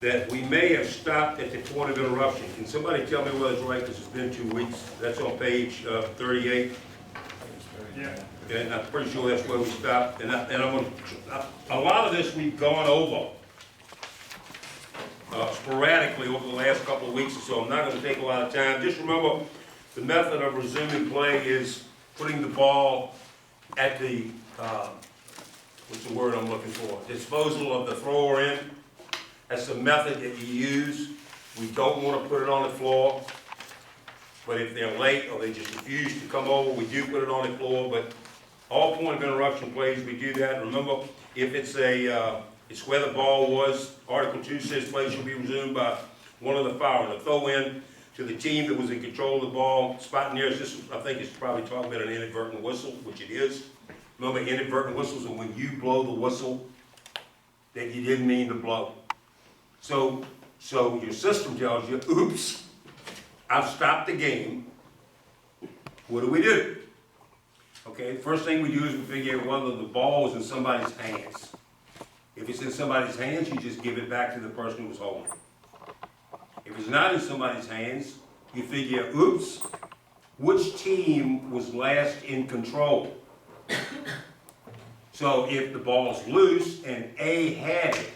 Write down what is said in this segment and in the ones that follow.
that we may have stopped at the point of interruption. Can somebody tell me whether it's right, because it's been 2 weeks? That's on page 38. Yeah. And I'm pretty sure that's where we stopped. And I'm going a lot of this we've gone over sporadically over the last couple of weeks or so. I'm not going to take a lot of time. Just remember, the method of resuming play is putting the ball at the, what's the word I'm looking for? Disposal of the thrower in. That's the method that you use. We don't want to put it on the floor. But if they're late or they just refuse to come over, we do put it on the floor. But all point of interruption plays, we do that. Remember, if it's it's where the ball was, Article 2 says play should be resumed by one of the foul. A throw in to the team that was in control of the ball. Spot nearest, this, I think it's probably talking about an inadvertent whistle, which it is. Remember, inadvertent whistles are when you blow the whistle that you didn't mean to blow. So your system tells you, oops, I've stopped the game. What do? Okay, the first thing we do is we figure out whether the ball is in somebody's hands. If it's in somebody's hands, you just give it back to the person who was holding it. If it's not in somebody's hands, you figure, oops, which team was last in control? So if the ball's loose and A had it,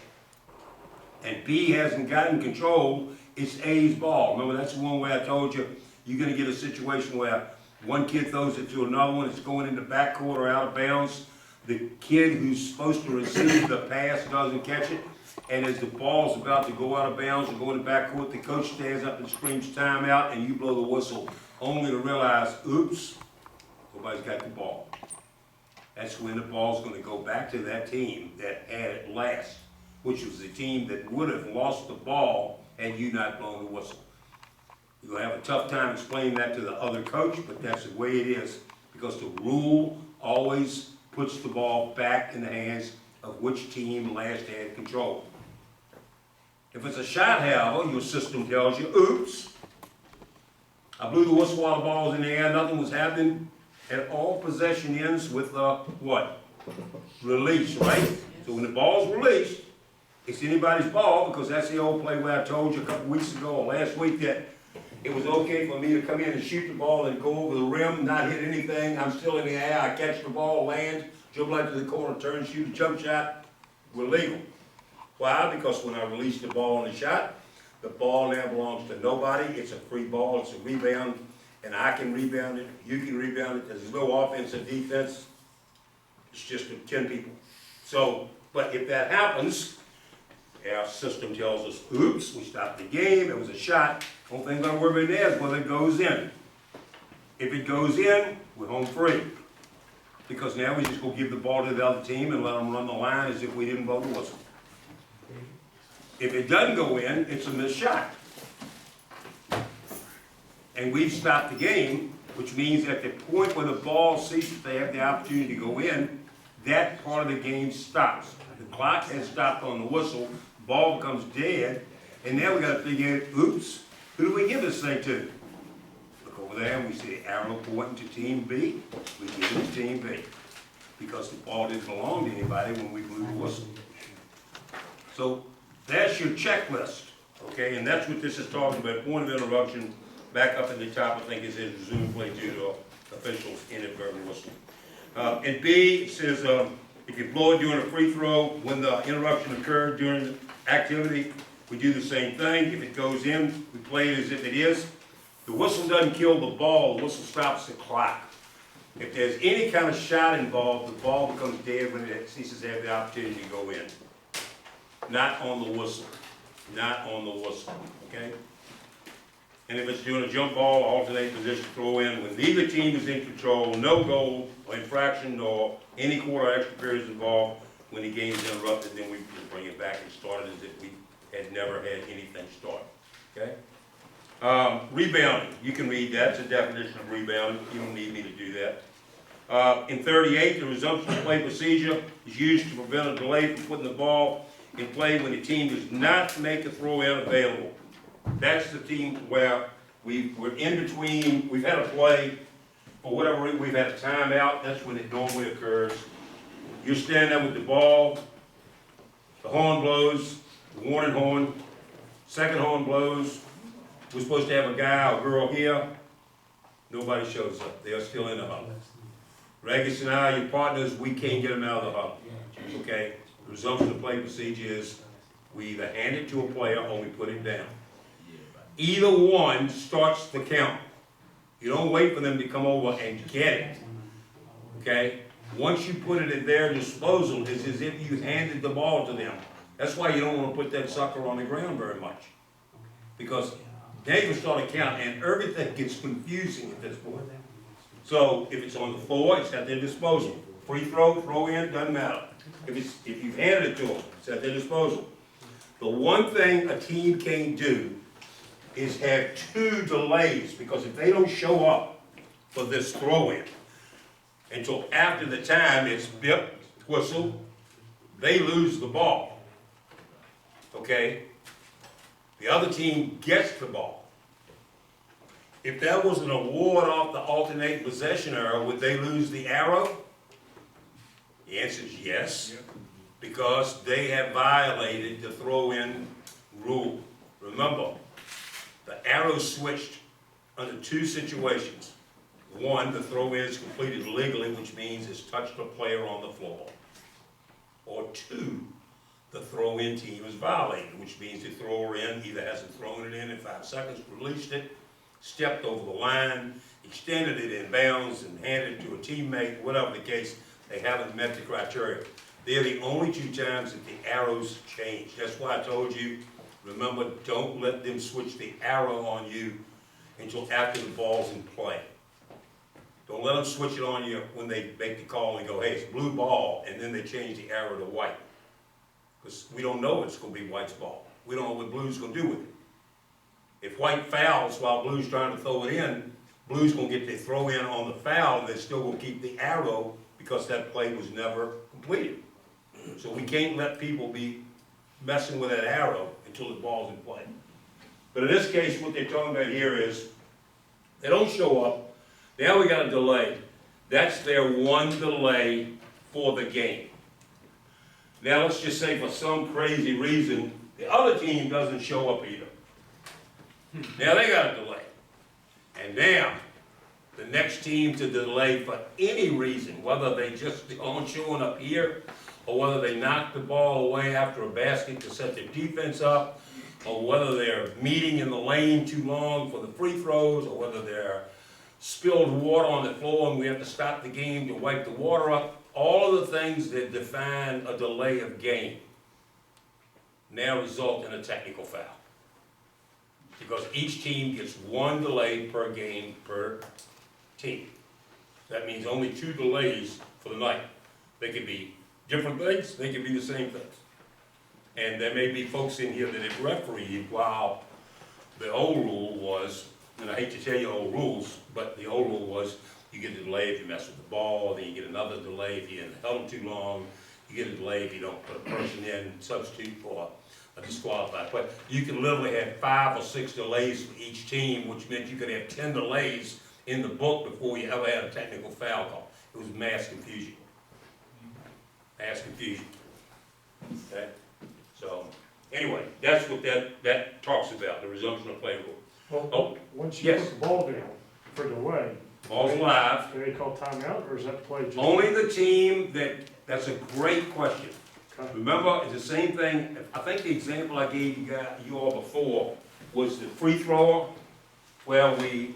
and B hasn't gotten control, it's A's ball. Remember, that's the one where I told you, you're going to get a situation where one kid throws it to another one, it's going in the backcourt or out of bounds. The kid who's supposed to receive the pass doesn't catch it, and as the ball's about to go out of bounds or go in the backcourt, the coach stands up and screams timeout, and you blow the whistle, only to realize, oops, nobody's got the ball. That's when the ball's going to go back to that team that had it last, which was the team that would have lost the ball had you not blown the whistle. You're going to have a tough time explaining that to the other coach, but that's the way it is, because the rule always puts the ball back in the hands of which team last had control. If it's a shot, however, your system tells you, oops, I blew the whistle while the ball was in the air, nothing was happening, and all possession ends with what? Release, right? So when the ball's released, it's anybody's ball, because that's the old play where I told you a couple weeks ago or last week that it was okay for me to come in and shoot the ball and go over the rim, not hit anything. I'm still in the air, I catch the ball, land, dribble out to the corner, turn, shoot a jump shot. We're legal. Why? Because when I release the ball in the shot, the ball now belongs to nobody. It's a free ball, it's a rebound, and I can rebound it, you can rebound it. There's no offense and defense. It's just 10 people. So, but if that happens, our system tells us, oops, we stopped the game, it was a shot. The only thing I'm going to worry about there is whether it goes in. If it goes in, we're home free. Because now we just go give the ball to the other team and let them run the line as if we didn't blow the whistle. If it doesn't go in, it's a missed shot. And we've stopped the game, which means at the point where the ball ceases to have the opportunity to go in, that part of the game stops. The clock has stopped on the whistle, the ball becomes dead, and now we got to figure out, oops, who do we give this thing to? Look over there and we see the arrow pointing to team B, we give it to team B. Because the ball didn't belong to anybody when we blew the whistle. So that's your checklist, okay? And that's what this is talking about, point of interruption. Back up at the top, I think it says resume play due to officials inadvertent whistle. And B, it says if you blow it during a free throw, when the interruption occurred during the activity, we do the same thing. If it goes in, we play it as if it is. The whistle doesn't kill the ball, the whistle stops the clock. If there's any kind of shot involved, the ball becomes dead when it ceases to have the opportunity to go in. Not on the whistle. Not on the whistle, okay? And if it's doing a jump ball, alternate position, throw in, when neither team is in control, no goal, or infraction, or any quarter extra periods involved, when the game is interrupted, then we just bring it back and start it as if we had never had anything start, okay? Rebounding, you can read that, it's a definition of rebounding, you don't need me to do that. In 38, the resumption of play procedure is used to prevent a delay from putting the ball in play when the team does not make a throw-in available. That's the team where we're in between, we've had a play, for whatever reason, we've had a timeout, that's when it normally occurs. You're standing there with the ball, the horn blows, the warning horn, Second horn blows, we're supposed to have a guy or girl here, nobody shows up, they are still in the huddle. Regis and I, your partners, we can't get them out of the huddle, okay? The resumption of play procedure is, we either hand it to a player or we put it down. Either one starts the count. You don't wait for them to come over and get it, okay? Once you put it at their disposal, it's as if you handed the ball to them. That's why you don't want to put that sucker on the ground very much. Because they will start a count and everything gets confusing at this point. So if it's on the floor, it's at their disposal. Free throw, throw in, doesn't matter. If you've handed it to them, it's at their disposal. The one thing a team can't do is have 2 delays, because if they don't show up for this throw-in until after the time it's bip, whistle, they lose the ball. Okay? The other team gets the ball. If that was an award off the alternate possession era, would they lose the arrow? The answer is yes, because they have violated the throw-in rule. Remember, the arrow switched under 2 situations. 1, the throw-in is completed legally, which means it's touched a player on the floor. Or 2, the throw-in team is violated, which means the thrower in either hasn't thrown it in 5 seconds, released it, stepped over the line, extended it in bounds, and handed it to a teammate, whatever the case, they haven't met the criteria. They're the only 2 times that the arrows change. That's why I told you, remember, don't let them switch the arrow on you until after the ball's in play. Don't let them switch it on you when they make the call and go, hey, it's blue ball, and then they change the arrow to white. Because we don't know it's going to be white's ball. We don't know what blue's going to do with it. If white fouls while blue's trying to throw it in, blue's going to get their throw in on the foul, and they're still going to keep the arrow because that play was never completed. So we can't let people be messing with that arrow until the ball's in play. But in this case, what they're talking about here is, they don't show up, now we got a delay. That's their 1 delay for the game. Now let's just say for some crazy reason, the other team doesn't show up either. Now they got a delay. And now, the next team to delay for any reason, whether they just aren't showing up here, or whether they knock the ball away after a basket to set their defense up, or whether they're meeting in the lane too long for the free throws, or whether they're spilled water on the floor and we have to stop the game to wipe the water up, all of the things that define a delay of game now result in a technical foul. Because each team gets 1 delay per game per team. That means only 2 delays for the night. They could be different things, they could be the same things. And there may be folks in here that have refereed while the old rule was, and I hate to tell you old rules, but the old rule was you get a delay if you mess with the ball, then you get another delay if you held them too long, you get a delay if you don't put a person in, substitute for a disqualified player. You can literally have 5 or 6 delays for each team, which meant you could have 10 delays in the book before you ever had a technical foul call. It was mass confusion. Mass confusion. Okay? So, anyway, that's what that talks about, the resumption of play rule. Well, once you yes. put the ball down for delay, Ball's live. do they call timeout, or is that play just? Only the team that's a great question. Okay. Remember, it's the same thing, I think the example I gave you all before was the free thrower, where we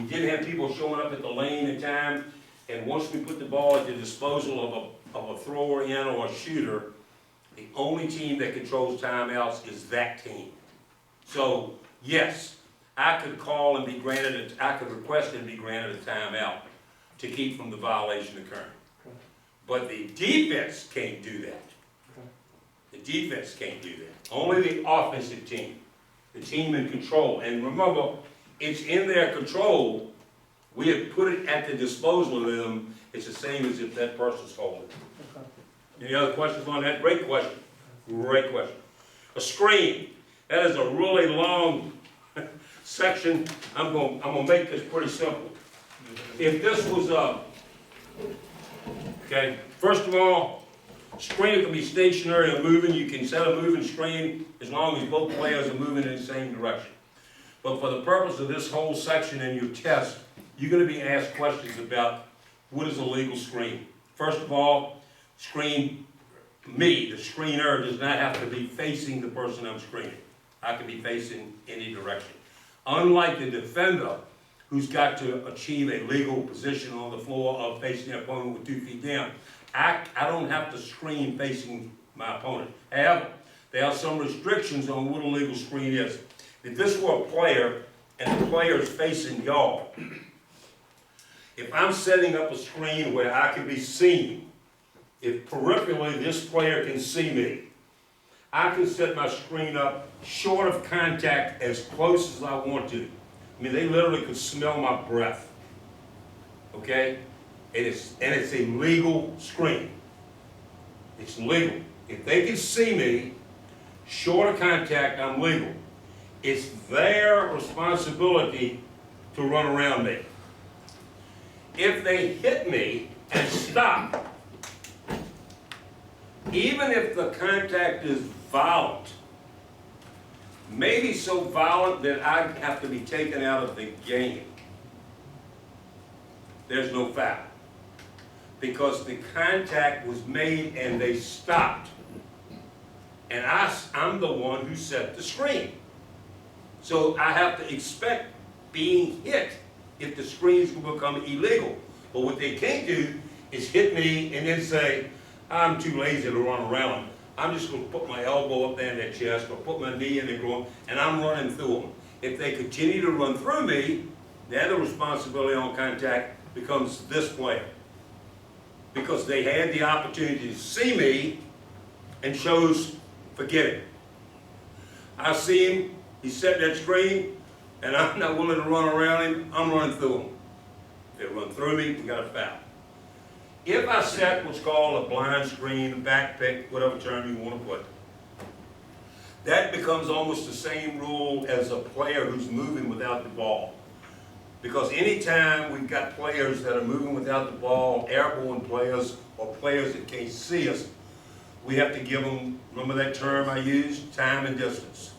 didn't have people showing up at the lane in time, and once we put the ball at the disposal of a thrower in or a shooter, the only team that controls timeouts is that team. So, yes, I could call and be granted, I could request and be granted a timeout to keep from the violation occurring. Okay. But the defense can't do that. Okay. The defense can't do that. Only the offensive team, the team in control. And remember, it's in their control. We have put it at the disposal of them. It's the same as if that person's holding it. Okay. Any other questions on that? Great question. Great question. A screen. That is a really long section. I'm gonna make this pretty simple. If this was okay, first of all, Screen can be stationary or moving. You can set a moving screen as long as both players are moving in the same direction. But for the purpose of this whole section in your test, you're going to be asked questions about what is a legal screen. First of all, the screener, does not have to be facing the person I'm screening. I can be facing any direction. Unlike the defender, who's got to achieve a legal position on the floor of facing their opponent with 2 feet down, I don't have to screen facing my opponent. However, there are some restrictions on what a legal screen is. If this were a player and the player is facing y'all, if I'm setting up a screen where I can be seen, if peripherally this player can see me, I can set my screen up short of contact as close as I want to. I mean, they literally could smell my breath, okay? And it's a legal screen. It's legal. If they can see me, short of contact, I'm legal. It's their responsibility to run around me. If they hit me and stop, even if the contact is violent, maybe so violent that I have to be taken out of the game, there's no foul. Because the contact was made and they stopped. And I'm the one who set the screen. So I have to expect being hit if the screens will become illegal. But what they can't do is hit me and then say, I'm too lazy to run around. I'm just going to put my elbow up there in their chest or put my knee in their groin, and I'm running through them. If they continue to run through me, then the responsibility on contact becomes this player. Because they had the opportunity to see me and chose, forget it. I see him, he set that screen, and I'm not willing to run around him, I'm running through him. If they run through me, we got a foul. If I set what's called a blind screen, a back pick, whatever term you want to put, that becomes almost the same rule as a player who's moving without the ball. Because anytime we've got players that are moving without the ball, airborne players, or players that can't see us, we have to give them, remember that term I used, time and distance.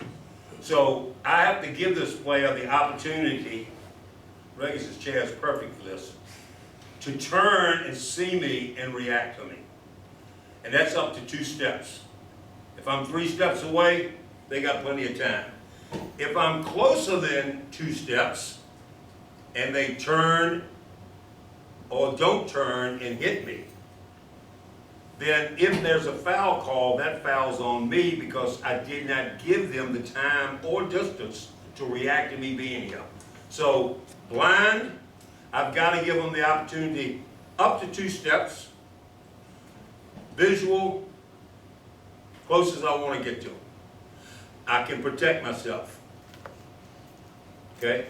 So I have to give this player the opportunity, Regis' chair is perfect for this, to turn and see me and react to me. And that's up to 2 steps. If I'm 3 steps away, they got plenty of time. If I'm closer than 2 steps, and they turn or don't turn and hit me, then if there's a foul call, that foul's on me because I did not give them the time or distance to react to me being here. So blind, I've got to give them the opportunity up to 2 steps, visual, close as I want to get to them. I can protect myself, okay?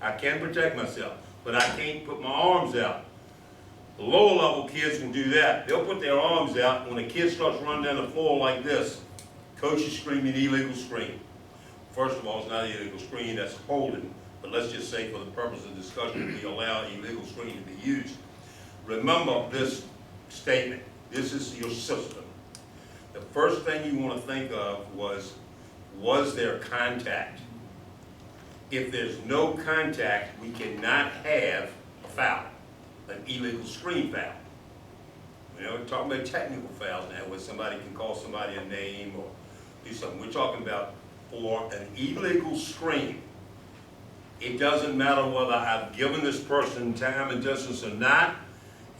I can protect myself, but I can't put my arms out. The lower level kids can do that. They'll put their arms out. When a kid starts running down the floor like this, coach is screaming illegal screen. First of all, it's not an illegal screen, that's holding. But let's just say for the purpose of discussion, we allow illegal screen to be used. Remember this statement. This is your system. The first thing you want to think of was there contact? If there's no contact, we cannot have a foul, an illegal screen foul. You know, we're talking about technical fouls now, where somebody can call somebody a name or do something. We're talking about for an illegal screen. It doesn't matter whether I've given this person time and distance or not.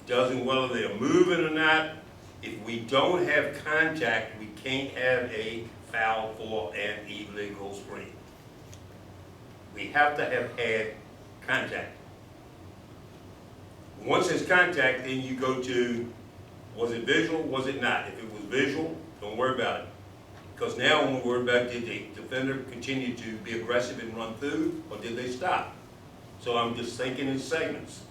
It doesn't whether they're moving or not. If we don't have contact, we can't have a foul for an illegal screen. We have to have had contact. Once there's contact, then you go to, was it visual, was it not? If it was visual, don't worry about it. Because now when we worry about, did the defender continue to be aggressive and run through, or did they stop? So I'm just thinking in segments.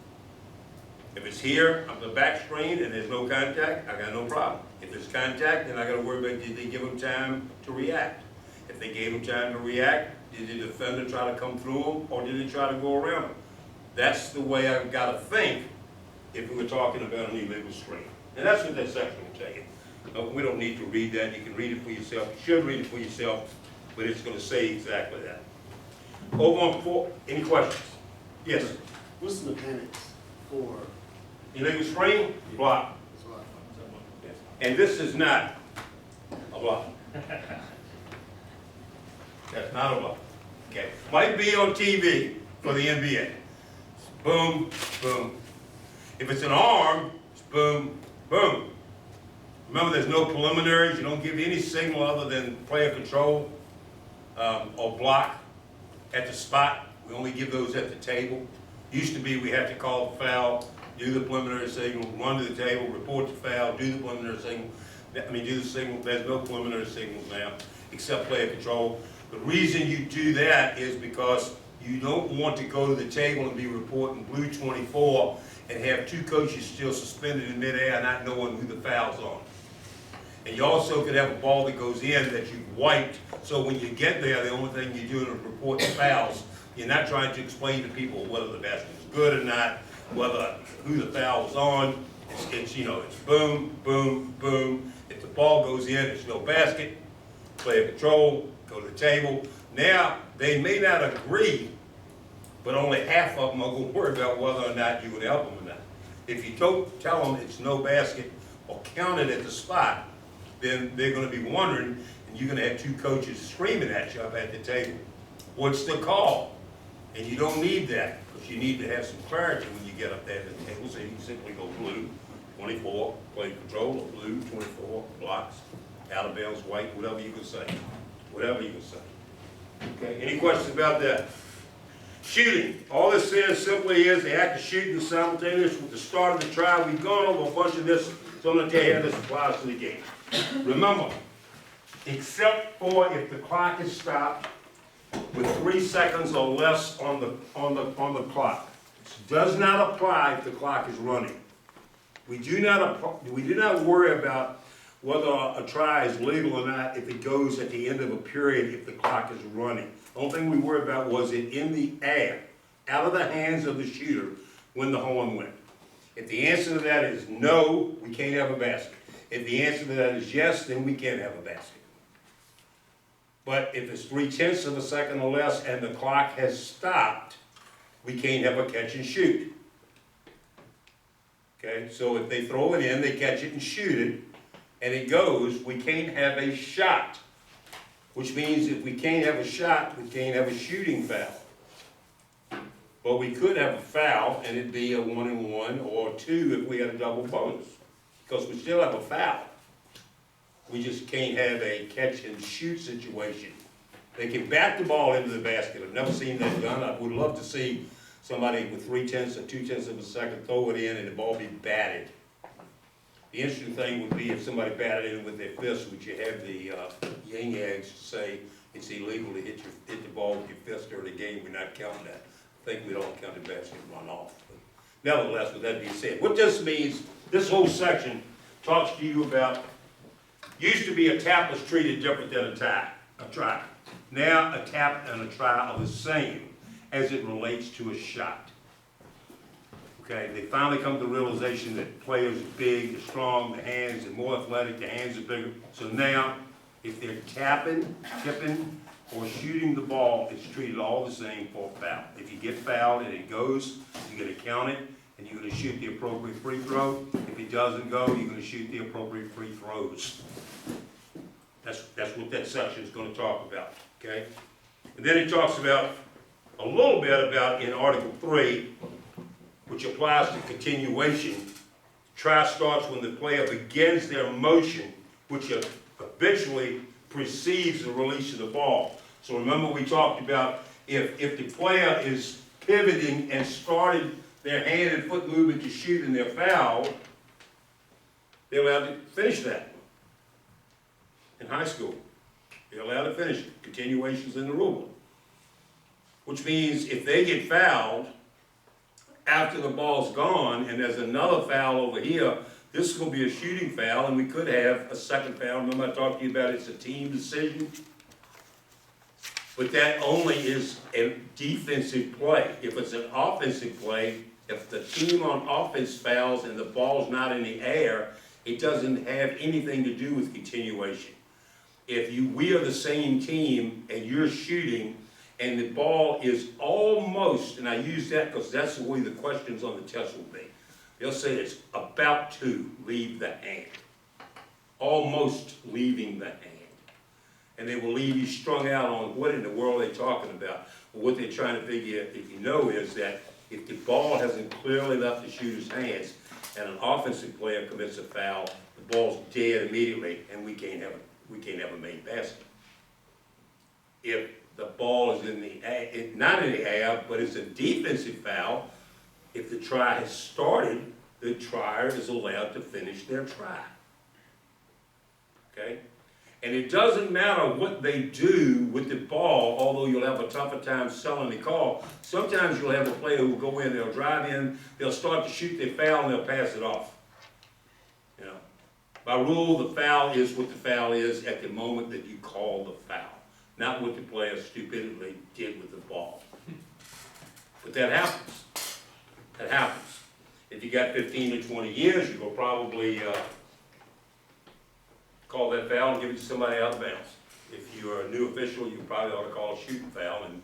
If it's here, I'm the back screen, and there's no contact, I got no problem. If there's contact, then I got to worry about, did they give them time to react? If they gave them time to react, did the defender try to come through them, or did he try to go around them? That's the way I've got to think if we were talking about an illegal screen. And that's what that section will tell you. We don't need to read that, you can read it for yourself, you should read it for yourself, but it's gonna say exactly that. Over on 4, any questions? Yes, What's the mechanics for illegal screen, block, this one? and this is not a block. That's not a block, okay? Might be on TV for the NBA. Boom, boom. If it's an arm, it's boom, boom. Remember, there's no preliminaries, you don't give any signal other than player control, or block at the spot. We only give those at the table. Used to be, we had to call the foul, do the preliminary signal, run to the table, report the foul, do the preliminary signal. Do the signal. There's no preliminary signals now, except player control. The reason you do that is because you don't want to go to the table and be reporting blue 24 and have 2 coaches still suspended in midair not knowing who the foul's on. And you also could have a ball that goes in that you've wiped, so when you get there, the only thing you're doing is report the fouls. You're not trying to explain to people whether the basket was good or not, whether who the foul was on. It's boom, boom, boom. If the ball goes in, it's no basket. Player control, go to the table. Now, they may not agree, but only half of them are going to worry about whether or not you would help them or not. If you don't tell them it's no basket or count it at the spot, then they're going to be wondering, and you're going to have 2 coaches screaming at you up at the table. What's the call? And you don't need that, because you need to have some clarity when you get up there at the table, so you can simply go blue, 24, play control, or blue, 24, blocks, out of bounds, white, whatever you can say. Whatever you can say. Okay, any questions about that? Shooting. All this says simply is the act of shooting simultaneous with the start of the try. We've gone over a bunch of this, so I'm going to tell you how this applies to the game. Remember, except for if the clock is stopped with 3 seconds or less on the clock. It does not apply if the clock is running. We do not worry about whether a try is legal or not if it goes at the end of a period if the clock is running. The only thing we worry about was it in the air, out of the hands of the shooter when the horn went. If the answer to that is no, we can't have a basket. If the answer to that is yes, then we can have a basket. But if it's 3/10 of a second or less and the clock has stopped, we can't have a catch and shoot. Okay, so if they throw it in, they catch it and shoot it, and it goes, we can't have a shot. Which means if we can't have a shot, we can't have a shooting foul. But we could have a foul, and it'd be a 1-and-1 or 2 if we had a double bonus. Because we still have a foul. We just can't have a catch and shoot situation. They can bat the ball into the basket. I've never seen that done. I would love to see somebody with 3/10 or 2/10 of a second throw it in and the ball be batted. The interesting thing would be if somebody batted in with their fist, would you have the yin yangs say it's illegal to hit the ball with your fist during the game? We're not counting that. I think we don't count the basket run off. But nevertheless, with that being said, what this means, this whole section talks to you about, used to be a tap was treated different than a try. Now a tap and a try are the same as it relates to a shot. Okay, they finally come to the realization that players are big, they're strong, the hands are more athletic, the hands are bigger. So now, if they're tapping, tipping, or shooting the ball, it's treated all the same for a foul. If you get fouled and it goes, you're going to count it, and you're going to shoot the appropriate free throw. If it doesn't go, you're going to shoot the appropriate free throws. That's what that section is going to talk about, okay? And then it talks about, a little bit about in Article 3, which applies to continuation. Try starts when the player begins their motion, which habitually precedes the release of the ball. So remember we talked about if the player is pivoting and started their hand and foot movement to shoot and they're fouled, they're allowed to finish that. In high school, they're allowed to finish it. Continuation's in the rule. Which means if they get fouled after the ball's gone and there's another foul over here, this is going to be a shooting foul and we could have a second foul. Remember I talked to you about it's a team decision? But that only is a defensive play. If it's an offensive play, if the team on offense fouls and the ball's not in the air, It doesn't have anything to do with continuation. We are the same team and you're shooting and the ball is almost, and I use that because that's the way the questions on the test will be. They'll say it's about to leave the hand. Almost leaving the hand. And they will leave you strung out on what in the world they're talking about. What they're trying to figure, if you know, is that if the ball hasn't clearly left the shooter's hands and an offensive player commits a foul, the ball's dead immediately and we can't have a made basket. If the ball is not in the air, but it's a defensive foul, if the try has started, the trier is allowed to finish their try. Okay? And it doesn't matter what they do with the ball, although you'll have a tougher time selling the call. Sometimes you'll have a player who will go in, they'll drive in, they'll start to shoot their foul, and they'll pass it off. You know, by rule, the foul is what the foul is at the moment that you call the foul, not what the player stupidly did with the ball. But that happens. That happens. If you got 15 to 20 years, you will probably call that foul and give it to somebody out of bounds. If you're a new official, you probably ought to call a shooting foul, and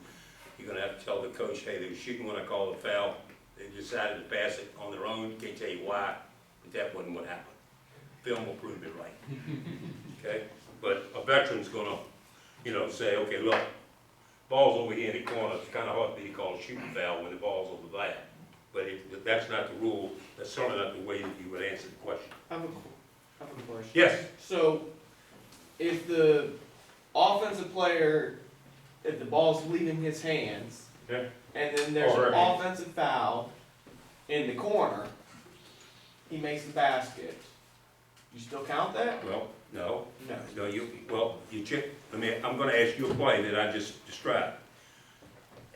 you're going to have to tell the coach, hey, they were shooting when I called the foul. They decided to pass it on their own. Can't tell you why, but that wasn't what happened. Film will prove it right. Okay? But a veteran's going to, say, okay, look, ball's over here in the corner. It's kind of hard for me to call a shooting foul when the ball's over there. But that's not the rule. That's certainly not the way that you would answer the question. I have a question. Yes. So, if the offensive player, if the ball's leaving his hands, Yeah. and then there's Or an her hands. offensive foul in the corner, he makes the basket. You still count that? Well, no. No. No, you check, I'm gonna ask you a play that I just described.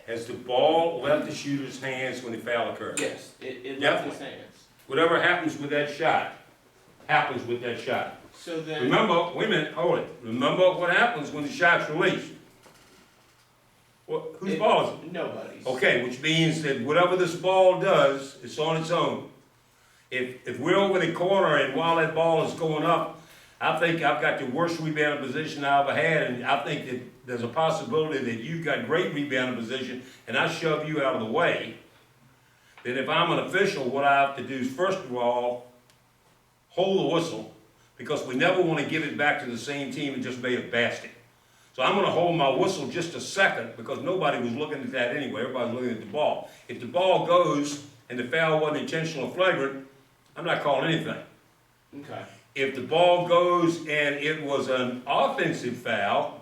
Has the ball left the shooter's hands when the foul occurs? Yes, it left his Definitely. hands. Whatever happens with that shot, happens with that shot. So then, Remember, wait a minute, hold it. Remember what happens when the shot's released? Whose ball is it? nobody's. Okay, which means that whatever this ball does, it's on its own. If we're over the corner and while that ball is going up, I think I've got the worst rebounding position I've ever had, and I think that there's a possibility that you've got great rebounding position, and I shove you out of the way. Then if I'm an official, what I have to do is, first of all, hold the whistle, because we never want to give it back to the same team that just made a basket. So I'm going to hold my whistle just a second, because nobody was looking at that anyway. Everybody's looking at the ball. If the ball goes and the foul wasn't intentional or flagrant, I'm not calling anything. Okay. If the ball goes and it was an offensive foul,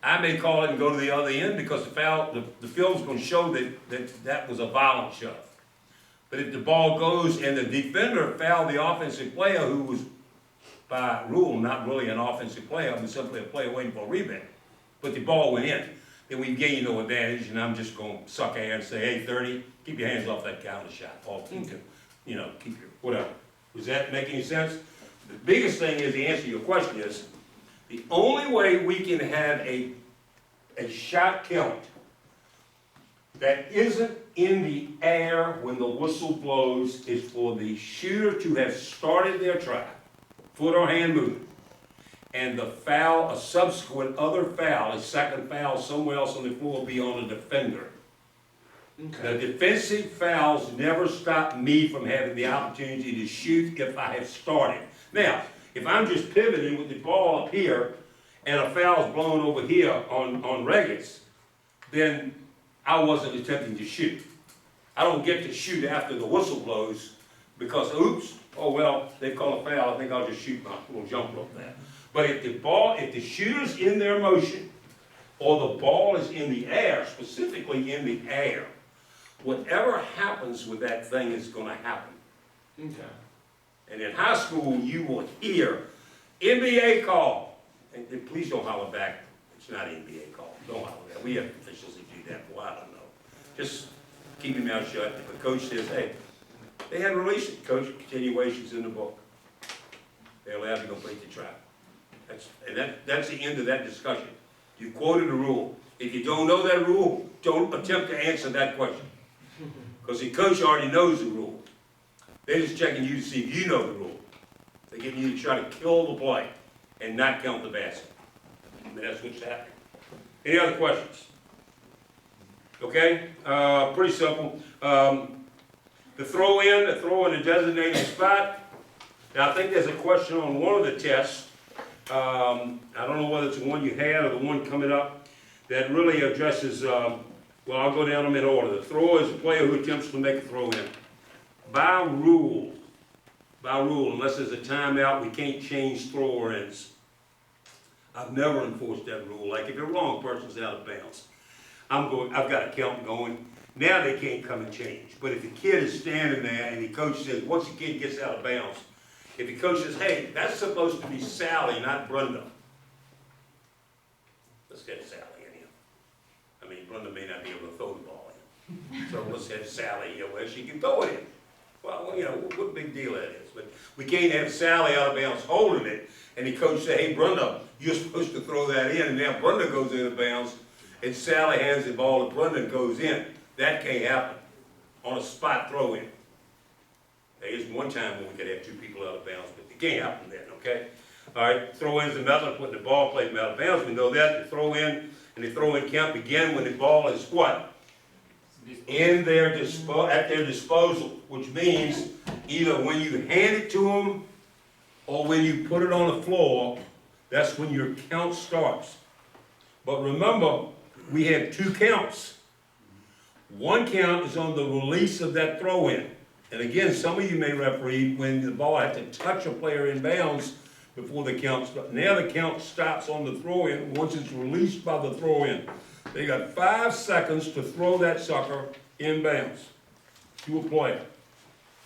I may call it and go to the other end, because the film's going to show that was a violent shove. But if the ball goes and the defender fouled the offensive player, who was by rule not really an offensive player, but simply a player waiting for a rebound, but the ball went in, then we gain no advantage, and I'm just going to suck air and say, hey, 30, keep your hands off that counter shot, or keep your, whatever. Does that make any sense? The biggest thing is, the answer to your question is, the only way we can have a shot count that isn't in the air when the whistle blows is for the shooter to have started their try, foot or hand movement, and the foul, a subsequent other foul, a second foul somewhere else on the floor, be on the defender. Okay. The defensive fouls never stop me from having the opportunity to shoot if I have started. Now, if I'm just pivoting with the ball up here and a foul's blown over here on Regas, then I wasn't attempting to shoot. I don't get to shoot after the whistle blows because, oops, oh well, they call a foul, I think I'll just shoot my little jump rope there. But if the shooter's in their motion, or the ball is in the air, specifically in the air, whatever happens with that thing is gonna happen. Okay. And in high school, you will hear NBA call. And please don't holler back. It's not an NBA call. Don't holler back. We have officials that do that. Well, I don't know. Just keep your mouth shut. If a coach says, hey, they had released it, coach, continuation's in the book. They're allowed to complete the try. That's the end of that discussion. You quoted a rule. If you don't know that rule, don't attempt to answer that question. Because the coach already knows the rule. They're just checking you to see if you know the rule. They're getting you to try to kill the play and not count the basket. I mean, that's what's happening. Any other questions? Okay, pretty simple. The throw in a designated spot. Now, I think there's a question on one of the tests. I don't know whether it's the one you had or the one coming up that really addresses, well, I'll go down them in order. The thrower is a player who attempts to make a throw in. By rule, unless there's a timeout, we can't change thrower ins. I've never enforced that rule. Like if the wrong person's out of bounds, I've got a count going. Now they can't come and change. But if the kid is standing there and the coach says, once the kid gets out of bounds, if the coach says, hey, that's supposed to be Sally, not Brenda. Let's get Sally in here. I mean, Brenda may not be able to throw the ball in. So let's have Sally here where she can throw it in. Well, you know, what big deal that is. But we can't have Sally out of bounds holding it, and the coach say, hey, Brenda, you're supposed to throw that in, and now Brenda goes into bounds, and Sally hands the ball to Brenda and goes in. That can't happen on a spot throw in. There is one time when we could have two people out of bounds, but it can't happen then, okay? All right, throw in's the method of putting the ball, playing out of bounds. We know that. The throw in and the throw in count begin when the ball is what? At their disposal, which means either when you hand it to them or when you put it on the floor, that's when your count starts. But remember, we have two counts. One count is on the release of that throw in. And again, some of you may referee when the ball had to touch a player in bounds before the count starts. Now the count stops on the throw in once it's released by the throw in. They got 5 seconds to throw that sucker in bounds to a player.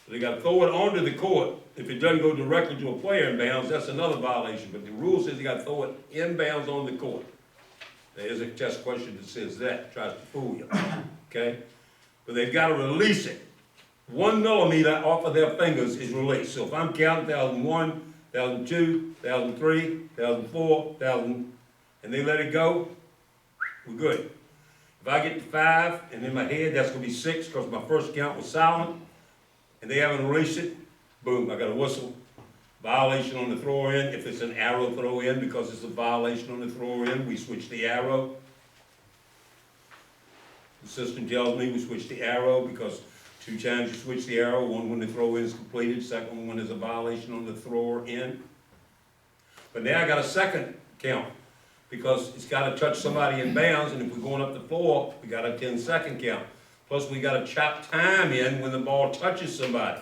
They got to throw it onto the court. If it doesn't go directly to a player in bounds, that's another violation. But the rule says you got to throw it in bounds on the court. There is a test question that says that, tries to fool you. Okay? But they've got to release it. 1 millimeter off of their fingers is released. So if I'm counting 1,001, 1,002, 1,003, 1,004, 1,000, and they let it go, we're good. If I get to 5, and in my head that's going to be 6 because my first count was silent, and they haven't released it, boom, I got a whistle. Violation on the thrower in. If it's an arrow throw in, because it's a violation on the thrower in, we switch the arrow. The system tells me we switch the arrow because 2 times you switch the arrow, one when the throw in is completed, second one when there's a violation on the thrower in. But now I got a second count because it's got to touch somebody in bounds, and if we're going up the floor, we got a 10-second count. Plus we got to chop time in when the ball touches somebody.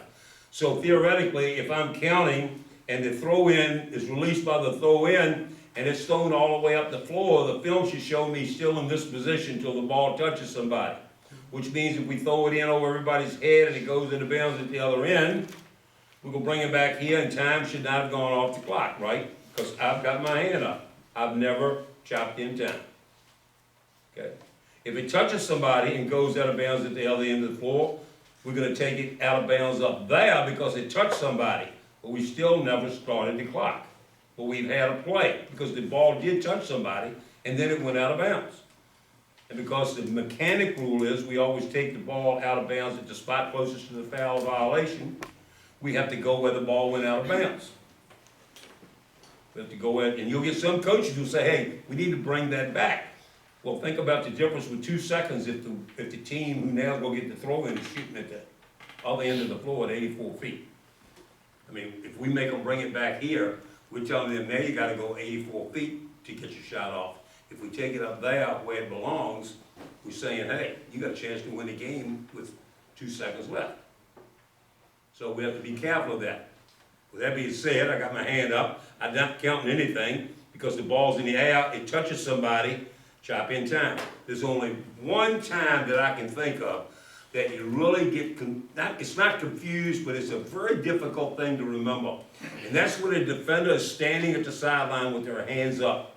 So theoretically, if I'm counting and the throw in is released by the throw in and it's thrown all the way up the floor, the film should show me still in this position until the ball touches somebody. Which means if we throw it in over everybody's head and it goes into bounds at the other end, we're going to bring it back here and time should not have gone off the clock, right? Because I've got my hand up. I've never chopped in time. Okay? If it touches somebody and goes out of bounds at the other end of the floor, we're going to take it out of bounds up there because it touched somebody. But we still never started the clock. But we've had a play because the ball did touch somebody and then it went out of bounds. And because the mechanic rule is we always take the ball out of bounds at the spot closest to the foul violation, we have to go where the ball went out of bounds. We have to go in, and you'll get some coaches who say, hey, we need to bring that back. Well, think about the difference with 2 seconds if the team who now go get the throw in is shooting at the other end of the floor at 84 feet. I mean, if we make them bring it back here, we're telling them now you got to go 84 feet to get your shot off. If we take it up there where it belongs, we're saying, hey, you got a chance to win the game with 2 seconds left. So we have to be careful of that. With that being said, I got my hand up. I'm not counting anything because the ball's in the air, it touches somebody, chop in time. There's only one time that I can think of that you really get, it's not confused, but it's a very difficult thing to remember. And that's when a defender is standing at the sideline with their hands up.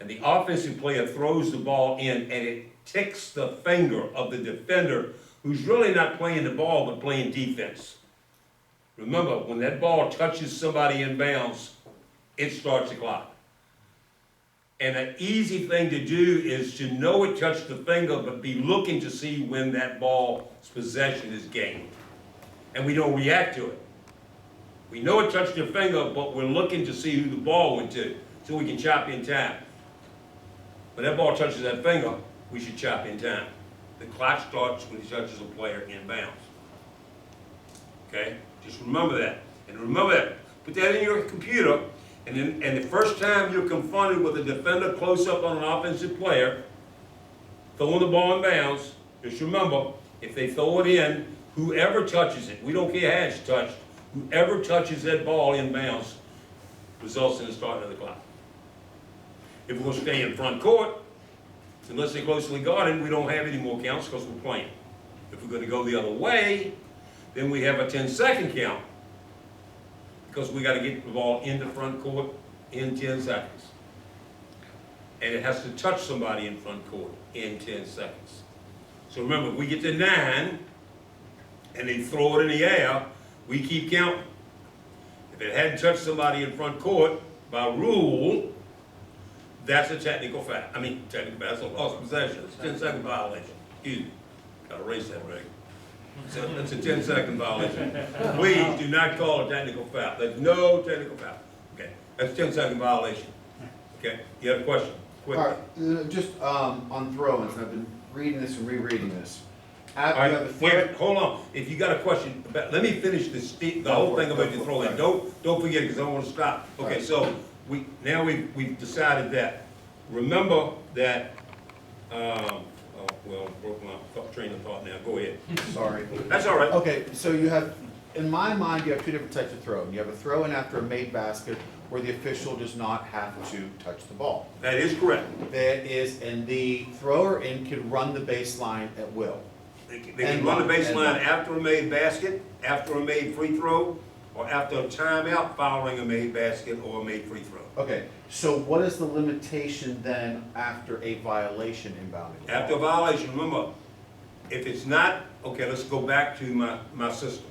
And the offensive player throws the ball in and it ticks the finger of the defender who's really not playing the ball but playing defense. Remember, when that ball touches somebody in bounds, it starts the clock. And an easy thing to do is to know it touched the finger but be looking to see when that ball's possession is gained. And we don't react to it. We know it touched your finger, but we're looking to see who the ball went to, so we can chop in time. When that ball touches that finger, we should chop in time. The clock starts when he touches a player in bounds. Okay? Just remember that. And remember that. Put that in your computer, and the first time you're confronted with a defender close up on an offensive player, throwing the ball in bounds, just remember, if they throw it in, whoever touches it, we don't care how it's touched, whoever touches that ball in bounds results in the starting of the clock. If we're going to stay in front court, unless they're closely guarded, we don't have any more counts because we're playing. If we're going to go the other way, then we have a 10-second count because we got to get the ball in the front court in 10 seconds. And it has to touch somebody in front court in 10 seconds. So remember, if we get to 9 and they throw it in the air, we keep counting. If it hadn't touched somebody in front court, by rule, that's a technical foul. I mean, technical foul, that's a lost possession. It's a 10-second violation. Excuse me. Gotta erase that, Rick. So that's a 10-second violation. Please do not call a technical foul. There's no technical foul. Okay, that's a 10-second violation. Okay, you have a question? Quick. All right, just on throw-ins, I've been reading this and rereading this. All You have right, the wait, third- hold on. If you got a question, let me finish the whole thing about the throw in. Don't forget, because I want to stop. Okay, so we've decided that. Remember that, broke my train of thought now. Go ahead. Sorry. That's all right. Okay, so you have, in my mind, you have two different types of throw-in. You have a throw-in after a made basket where the official does not have to touch the ball. That is correct. That is, and the thrower-in can run the baseline at will. They can run the baseline after a made basket, after a made free throw, or after a timeout following a made basket or a made free throw. Okay, so what is the limitation then after a violation inbounding? After a violation, remember, if it's not, okay, let's go back to my system.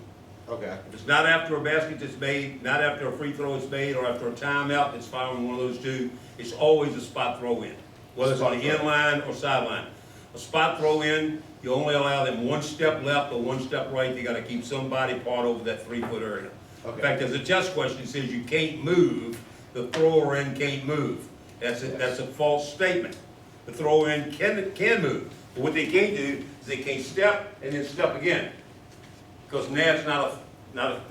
Okay, If it's not after a basket that's made, not after a free throw is made, or after a timeout that's following one of those two, it's always a spot throw in, whether it's on the Spot end line or sideline. A spot throw in, you only allow them one step left or one step right. You gotta keep somebody part over that 3-foot area. In okay. fact, there's a test question that says you can't move, the thrower in can't move. That's a false statement. The thrower in can move, but what they can't do is they can't step and then step again. Because now it's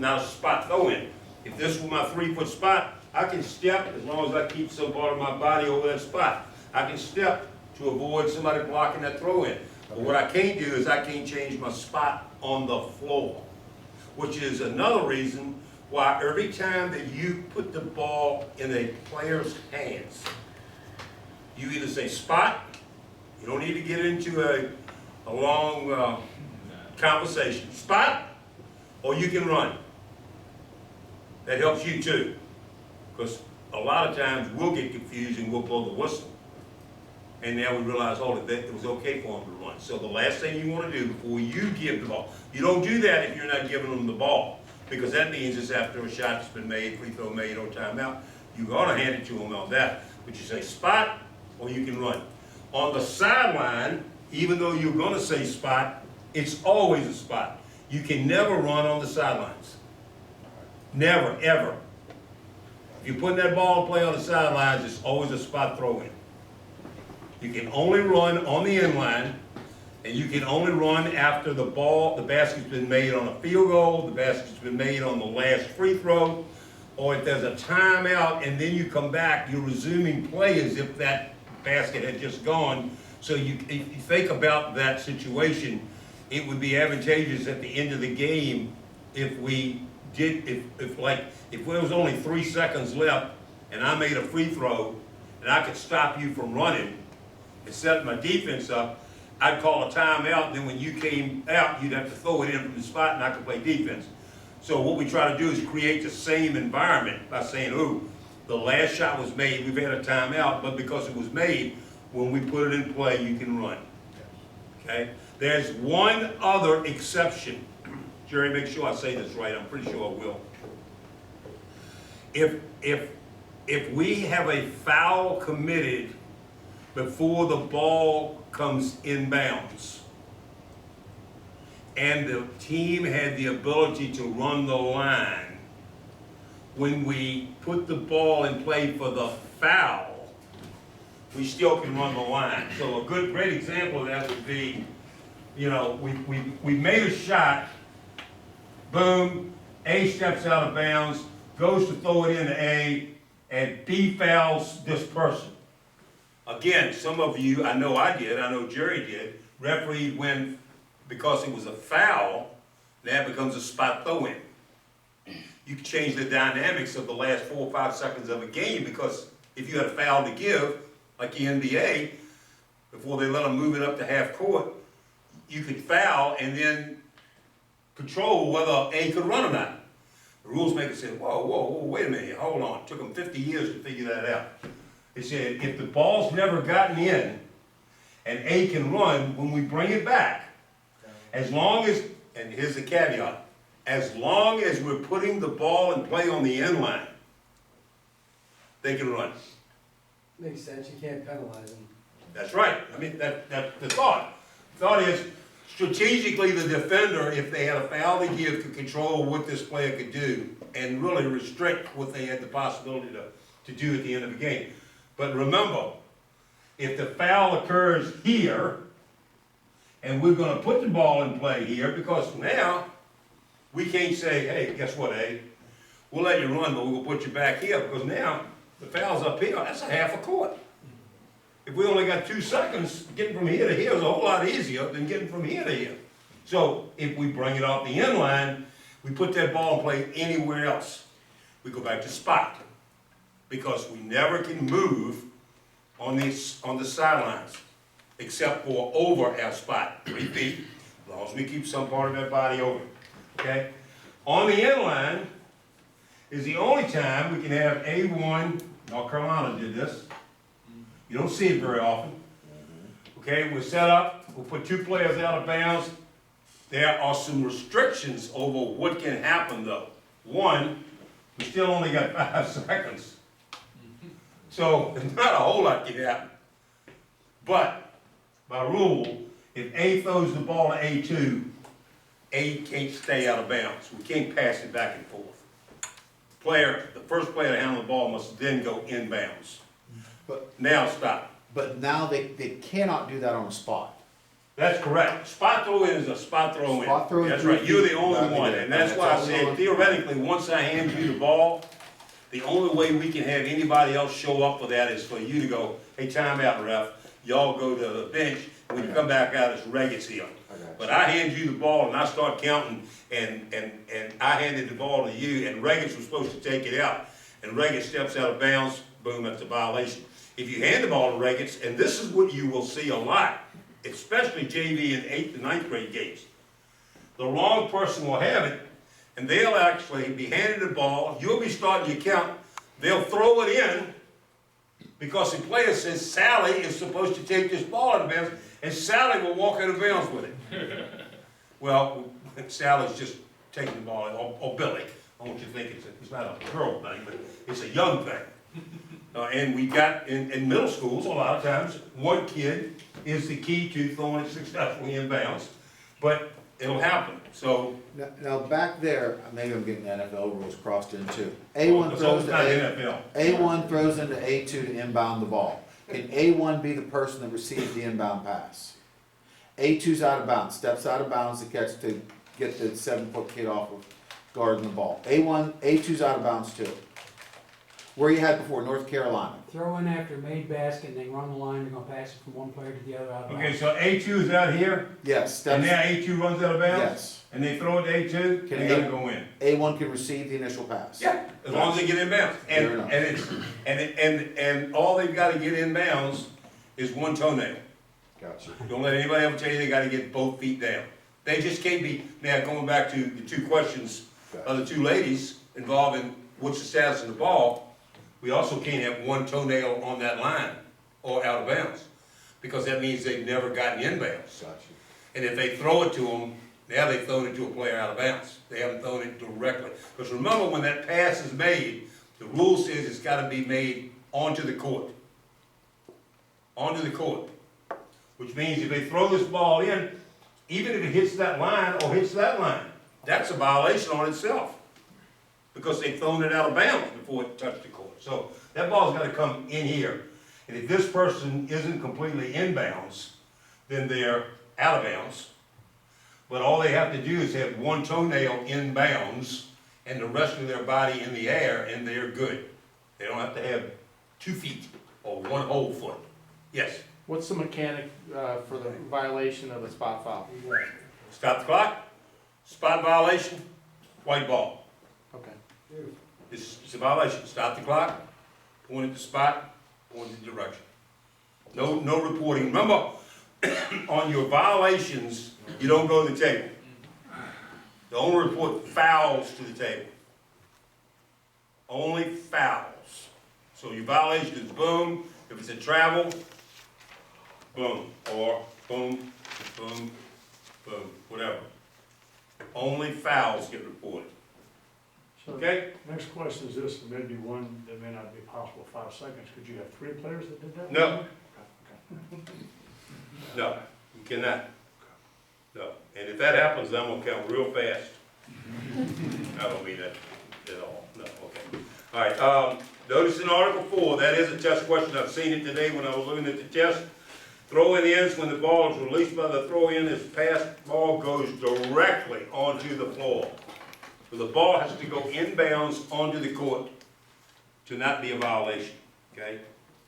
not a spot throw in. If this were my 3-foot spot, I can step as long as I keep some part of my body over that spot. I can step to avoid somebody blocking that throw in. But what I can't do is I can't change my spot on the floor, which is another reason why every time that you put the ball in a player's hands, you either say spot, you don't need to get into a long conversation, spot, or you can run. That helps you too, because a lot of times we'll get confused and we'll blow the whistle. And now we realize, oh, that it was okay for them to run. So the last thing you want to do before you give the ball, you don't do that if you're not giving them the ball, because that means it's after a shot that's been made, free throw made, or timeout. You gotta hand it to them on that. But you say spot, or you can run. On the sideline, even though you're gonna say spot, it's always a spot. You can never run on the sidelines. Never, ever. If you're putting that ball in play on the sidelines, it's always a spot throw in. You can only run on the end line, and you can only run after the basket's been made on a field goal, the basket's been made on the last free throw, or if there's a timeout and then you come back, you're resuming play as if that basket had just gone. So if you think about that situation, it would be advantageous at the end of the game if there was only 3 seconds left and I made a free throw and I could stop you from running and set my defense up, I'd call a timeout, then when you came out, you'd have to throw it in from the spot and I could play defense. So what we try to do is create the same environment by saying, oh, the last shot was made, we've had a timeout, but because it was made, when we put it in play, you can run. Okay? There's one other exception. Jerry, make sure I say this right, I'm pretty sure I will. If we have a foul committed before the ball comes inbounds, and the team had the ability to run the line, when we put the ball in play for the foul, we still can run the line. So a great example of that would be, you know, we made a shot, boom, A steps out of bounds, goes to throw it into A, and B fouls this person. Again, some of you, I know I did, I know Jerry did, refereed when, because it was a foul, that becomes a spot throw-in. You can change the dynamics of the last 4 or 5 seconds of a game, because if you had a foul to give, like the NBA, before they let them move it up to half court, you could foul and then control whether A could run or not. The rules maker said, whoa, wait a minute, hold on. It took them 50 years to figure that out. They said, if the ball's never gotten in and A can run, when we bring it back, as long as, and here's the caveat, as long as we're putting the ball in play on the end line, they can run. Makes sense, you can't penalize them. That's right. I mean, that's the thought. The thought is, strategically, the defender, if they had a foul to give, could control what this player could do and really restrict what they had the possibility to do at the end of the game. But remember, if the foul occurs here, and we're gonna put the ball in play here, because now, we can't say, hey, guess what, A? We'll let you run, but we'll put you back here, because now, the foul's up here, that's a half a court. If we only got 2 seconds, getting from here to here is a whole lot easier than getting from here to here. So, if we bring it off the end line, we put that ball in play anywhere else. We go back to spot, because we never can move on the sidelines, except for over our spot, 3 feet, as long as we keep some part of that body over, okay? On the end line is the only time we can have A1, North Carolina did this. You don't see it very often. Okay, we're set up, we'll put 2 players out of bounds. There are some restrictions over what can happen though. One, we still only got 5 seconds. So, there's not a whole lot can happen. But, by rule, if A throws the ball to A2, A can't stay out of bounds. We can't pass it back and forth. The first player to handle the ball must then go inbounds. But, Now stop. but now they cannot do that on a spot. That's correct. Spot throw-in is a spot throw-in. Spot throw-in, That's right, you're the only exactly. one, and that's why I said theoretically, once I hand you the ball, the only way we can have anybody else show up for that is for you to go, hey, time out, ref, y'all go to the bench, when you come back out, it's Regis here. But I hand you the ball and I start counting, and I handed the ball to you, and Regis was supposed to take it out, and Regis steps out of bounds, boom, that's a violation. If you hand the ball to Regis, and this is what you will see a lot, especially JV and 8th and 9th grade games, the wrong person will have it, and they'll actually be handed the ball, you'll be starting your count, they'll throw it in, because the player says Sally is supposed to take this ball out of bounds, and Sally will walk out of bounds with it. Well, Sally's just taking the ball, or Billy. I want you to think it's not a girl thing, but it's a young thing. And we got, in middle schools, a lot of times, one kid is the key to throwing it successfully in bounds, but it'll happen, so. Now back there, maybe I'm getting the NFL rules crossed in too. It's A1 throws to not A, NFL. A1 throws into A2 to inbound the ball. Can A1 be the person that receives the inbound pass? A2's out of bounds, steps out of bounds to catch, to get the 7-foot kid off of guarding the ball. A2's out of bounds too. Where you had before, North Carolina. Throw in after made basket, and they run the line, they're gonna pass it from one player to the other out of Okay, bounds. so A2 is out here, Yes, and steps, now A2 runs out of bounds? yes. And they throw it to A2, Can they gotta go in. A1 can receive the initial pass. Yeah, as long as they get in bounds. Fair enough. And all they've gotta get in bounds is one toenail. Gotcha. Don't let anybody ever tell you they gotta get both feet down. They just can't be, now going back to the 2 questions of the 2 ladies involving what's the status of the ball, we also can't have one toenail on that line or out of bounds, because that means they've never gotten in bounds. Gotcha. And if they throw it to them, now they've thrown it to a player out of bounds. They haven't thrown it directly. Because remember, when that pass is made, the rule says it's gotta be made onto the court. Onto the court. Which means if they throw this ball in, even if it hits that line or hits that line, that's a violation on itself. because they've thrown it out of bounds before it touched the court. So that ball's gotta come in here. And if this person isn't completely in bounds, then they're out of bounds. But all they have to do is have one toenail in bounds and the rest of their body in the air, and they're good. They don't have to have 2 feet or one whole foot. Yes, What's the mechanic, for the violation of a spot foul? stop the clock, spot violation, white ball. Okay. It's a violation, stop the clock, point at the spot, point in the direction. No reporting. Remember, on your violations, you don't go to the table. You only report fouls to the table. Only fouls. So your violation is boom, if it's a travel, boom, or boom, boom, boom, whatever. Only fouls get reported, So, okay? next question is this, and maybe one that may not be possible in 5 seconds. Could you have 3 players that did that? No. Okay. No, you cannot. No, and if that happens, I'm gonna count real fast. I don't mean that at all, no, okay. All right, notice in Article 4, that is a test question, I've seen it today when I was looking at the test. Throw-in ends, when the ball is released by the throw-in, is passed, ball goes directly onto the floor. So the ball has to go inbounds onto the court to not be a violation, okay?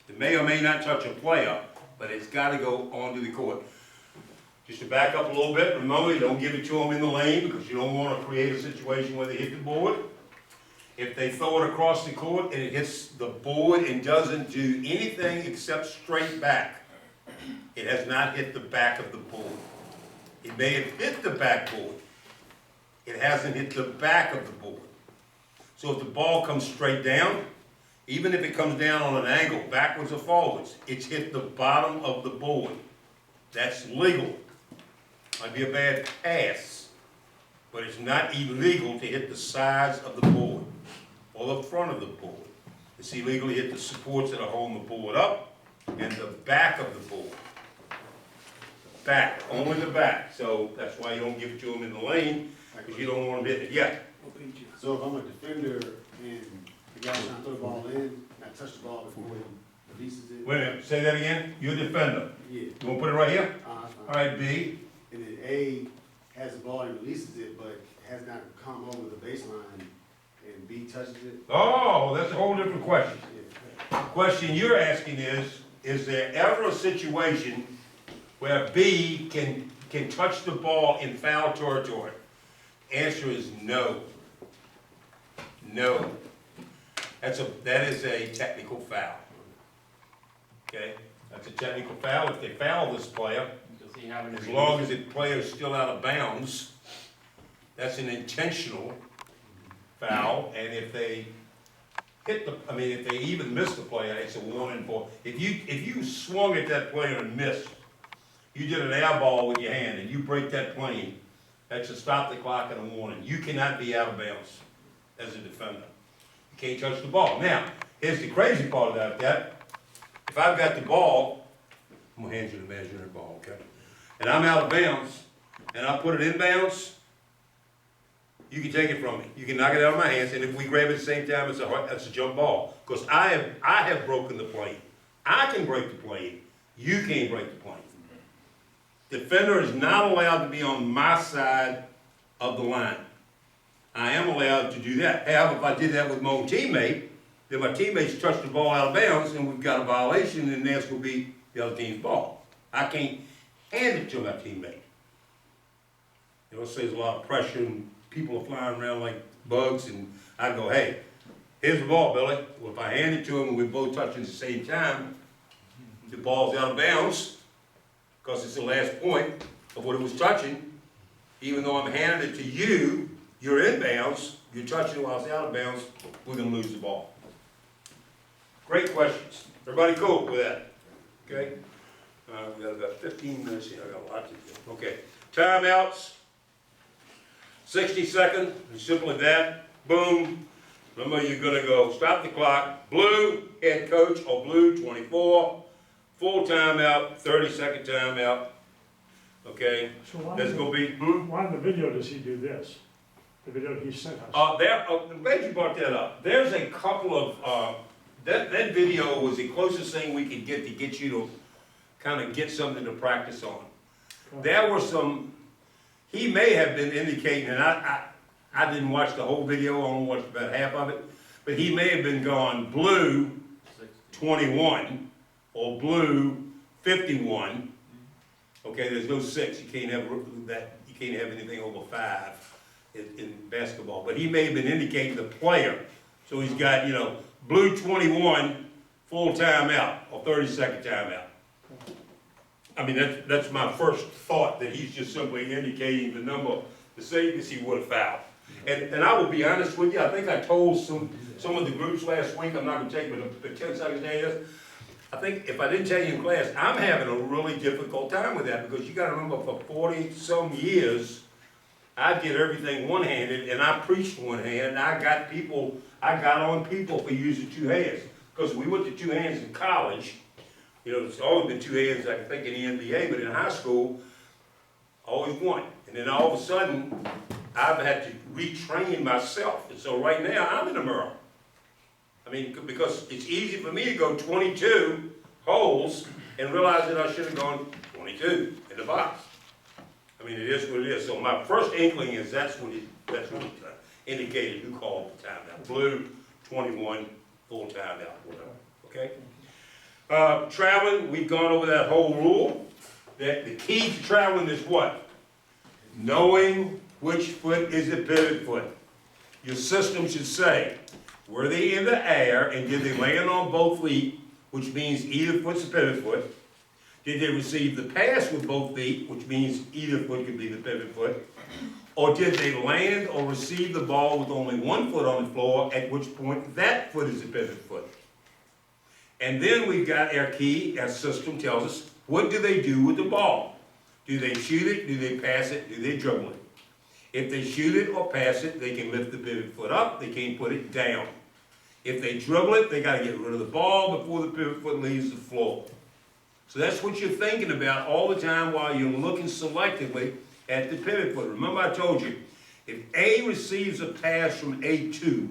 It may or may not touch a player, but it's gotta go onto the court. Just to back up a little bit, remember, you don't give it to them in the lane because you don't wanna create a situation where they hit the board. If they throw it across the court and it hits the board and doesn't do anything except straight back, it has not hit the back of the board. It may have hit the backboard. It hasn't hit the back of the board. So if the ball comes straight down, even if it comes down on an angle, backwards or forwards, it's hit the bottom of the board. That's legal. Might be a bad pass, but it's not illegal to hit the sides of the board or the front of the board. It's illegal to hit the supports that are holding the board up and the back of the board. Back, only the back. So that's why you don't give it to them in the lane, because you don't want them hitting it. Yeah. So if I'm a defender and the guy's trying to throw the ball in, and I touch the ball before he releases it? Wait a minute, say that again? You're a defender. Yeah, You wanna put it right here? that's All fine. right, B. And then A has the ball and releases it, but has not come over the baseline, and B touches it? Oh, that's a whole different question. Yeah. Question you're asking is there ever a situation where B can touch the ball in foul territory? Answer is no. No. That is a technical foul. Okay? That's a technical foul. If they foul this player, as long as the player is still out of bounds, that's an intentional foul, and if they if they even miss the player, it's a warning for, if you swung at that player and missed, you did an air ball with your hand and you break that plane, that's a stop the clock and a warning. You cannot be out of bounds as a defender. You can't touch the ball. Now, here's the crazy part about that. If I've got the ball, I'm gonna hand you the imaginary ball, okay? And I'm out of bounds, and I put it in bounds, you can take it from me. You can knock it out of my hands, and if we grab it at the same time, it's a jump ball. Because I have broken the plane. I can break the plane. You can't break the plane. Defender is not allowed to be on my side of the line. I am allowed to do that. However, if I did that with my own teammate, then my teammates touch the ball out of bounds, and we've got a violation, and that's going to be the other team's ball. I can't hand it to my teammate. You know, so there's a lot of pressure, and people are flying around like bugs, and I go, hey, here's the ball, Billy. Well, if I hand it to him and we both touch it at the same time, the ball's out of bounds, because it's the last point of what it was touching. Even though I'm handing it to you, you're in bounds, you're touching it while it's out of bounds, we're gonna lose the ball. Great questions. Everybody cool with that? Okay? We got about 15 minutes here, I got a lot to do. Okay, timeouts. 60 seconds, and simple as that, boom. Remember, you're gonna go stop the clock, blue, head coach, or blue, 24, full timeout, 30-second timeout, okay? So why That's in gonna the, be, why in the video does he do this? The video he sent us. I'm glad you brought that up. There's a couple of, that video was the closest thing we could get to get you to kind of get something to practice on. There were some, he may have been indicating, and I didn't watch the whole video, I only watched about half of it, but he may have been going blue 21 or blue 51. Okay, there's no 6, you can't have that, you can't have anything over 5 in basketball. But he may have been indicating the player. So he's got, you know, blue 21, full timeout, or 30-second timeout. I mean, that's my first thought, that he's just simply indicating the number, the safest he would have fouled. And I will be honest with you, I think I told some of the groups last week, I'm not gonna take but 10 seconds to this. I think if I didn't tell you in class, I'm having a really difficult time with that, because you gotta remember, for 40-some years, I did everything one-handed, and I preached one-handed, and I got on people for using 2 hands. Because we went to 2 hands in college, you know, it's always been 2 hands, I can think, in the NBA, but in high school, always one. And then all of a sudden, I've had to retrain myself, and so right now, I'm in a mirror. I mean, because it's easy for me to go 22 holes and realize that I should have gone 22 in the box. I mean, it is what it is. So my first inkling is that's what it indicated who called the timeout. Blue, 21, full timeout, whatever, okay? Traveling, we've gone over that whole rule. That the key to traveling is what? Knowing which foot is the pivot foot. Your system should say, were they in the air and did they land on both feet, which means either foot's the pivot foot? Did they receive the pass with both feet, which means either foot could be the pivot foot? Or did they land or receive the ball with only one foot on the floor, at which point that foot is the pivot foot? And then we've got our key, our system tells us, what do they do with the ball? Do they shoot it? Do they pass it? Do they dribble it? If they shoot it or pass it, they can lift the pivot foot up, they can't put it down. If they dribble it, they gotta get rid of the ball before the pivot foot leaves the floor. So that's what you're thinking about all the time while you're looking selectively at the pivot foot. Remember I told you, if A receives a pass from A2,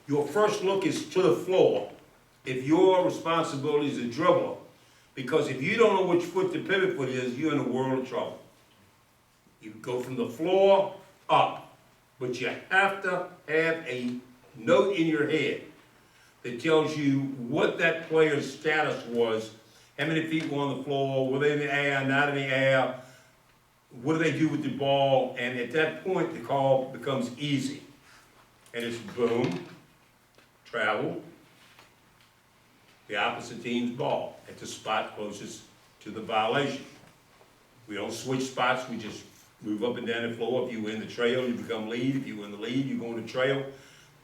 your first look is to the floor if your responsibility is a dribbler. Because if you don't know which foot the pivot foot is, you're in a world of trouble. You go from the floor up, but you have to have a note in your head that tells you what that player's status was, how many feet were on the floor, were they in the air, not in the air, what do they do with the ball, and at that point the call becomes easy. And it's boom, travel, the opposite team's ball at the spot closest to the violation. We don't switch spots, we just move up and down the floor. If you win the trail, you become lead. If you win the lead, you go in the trail.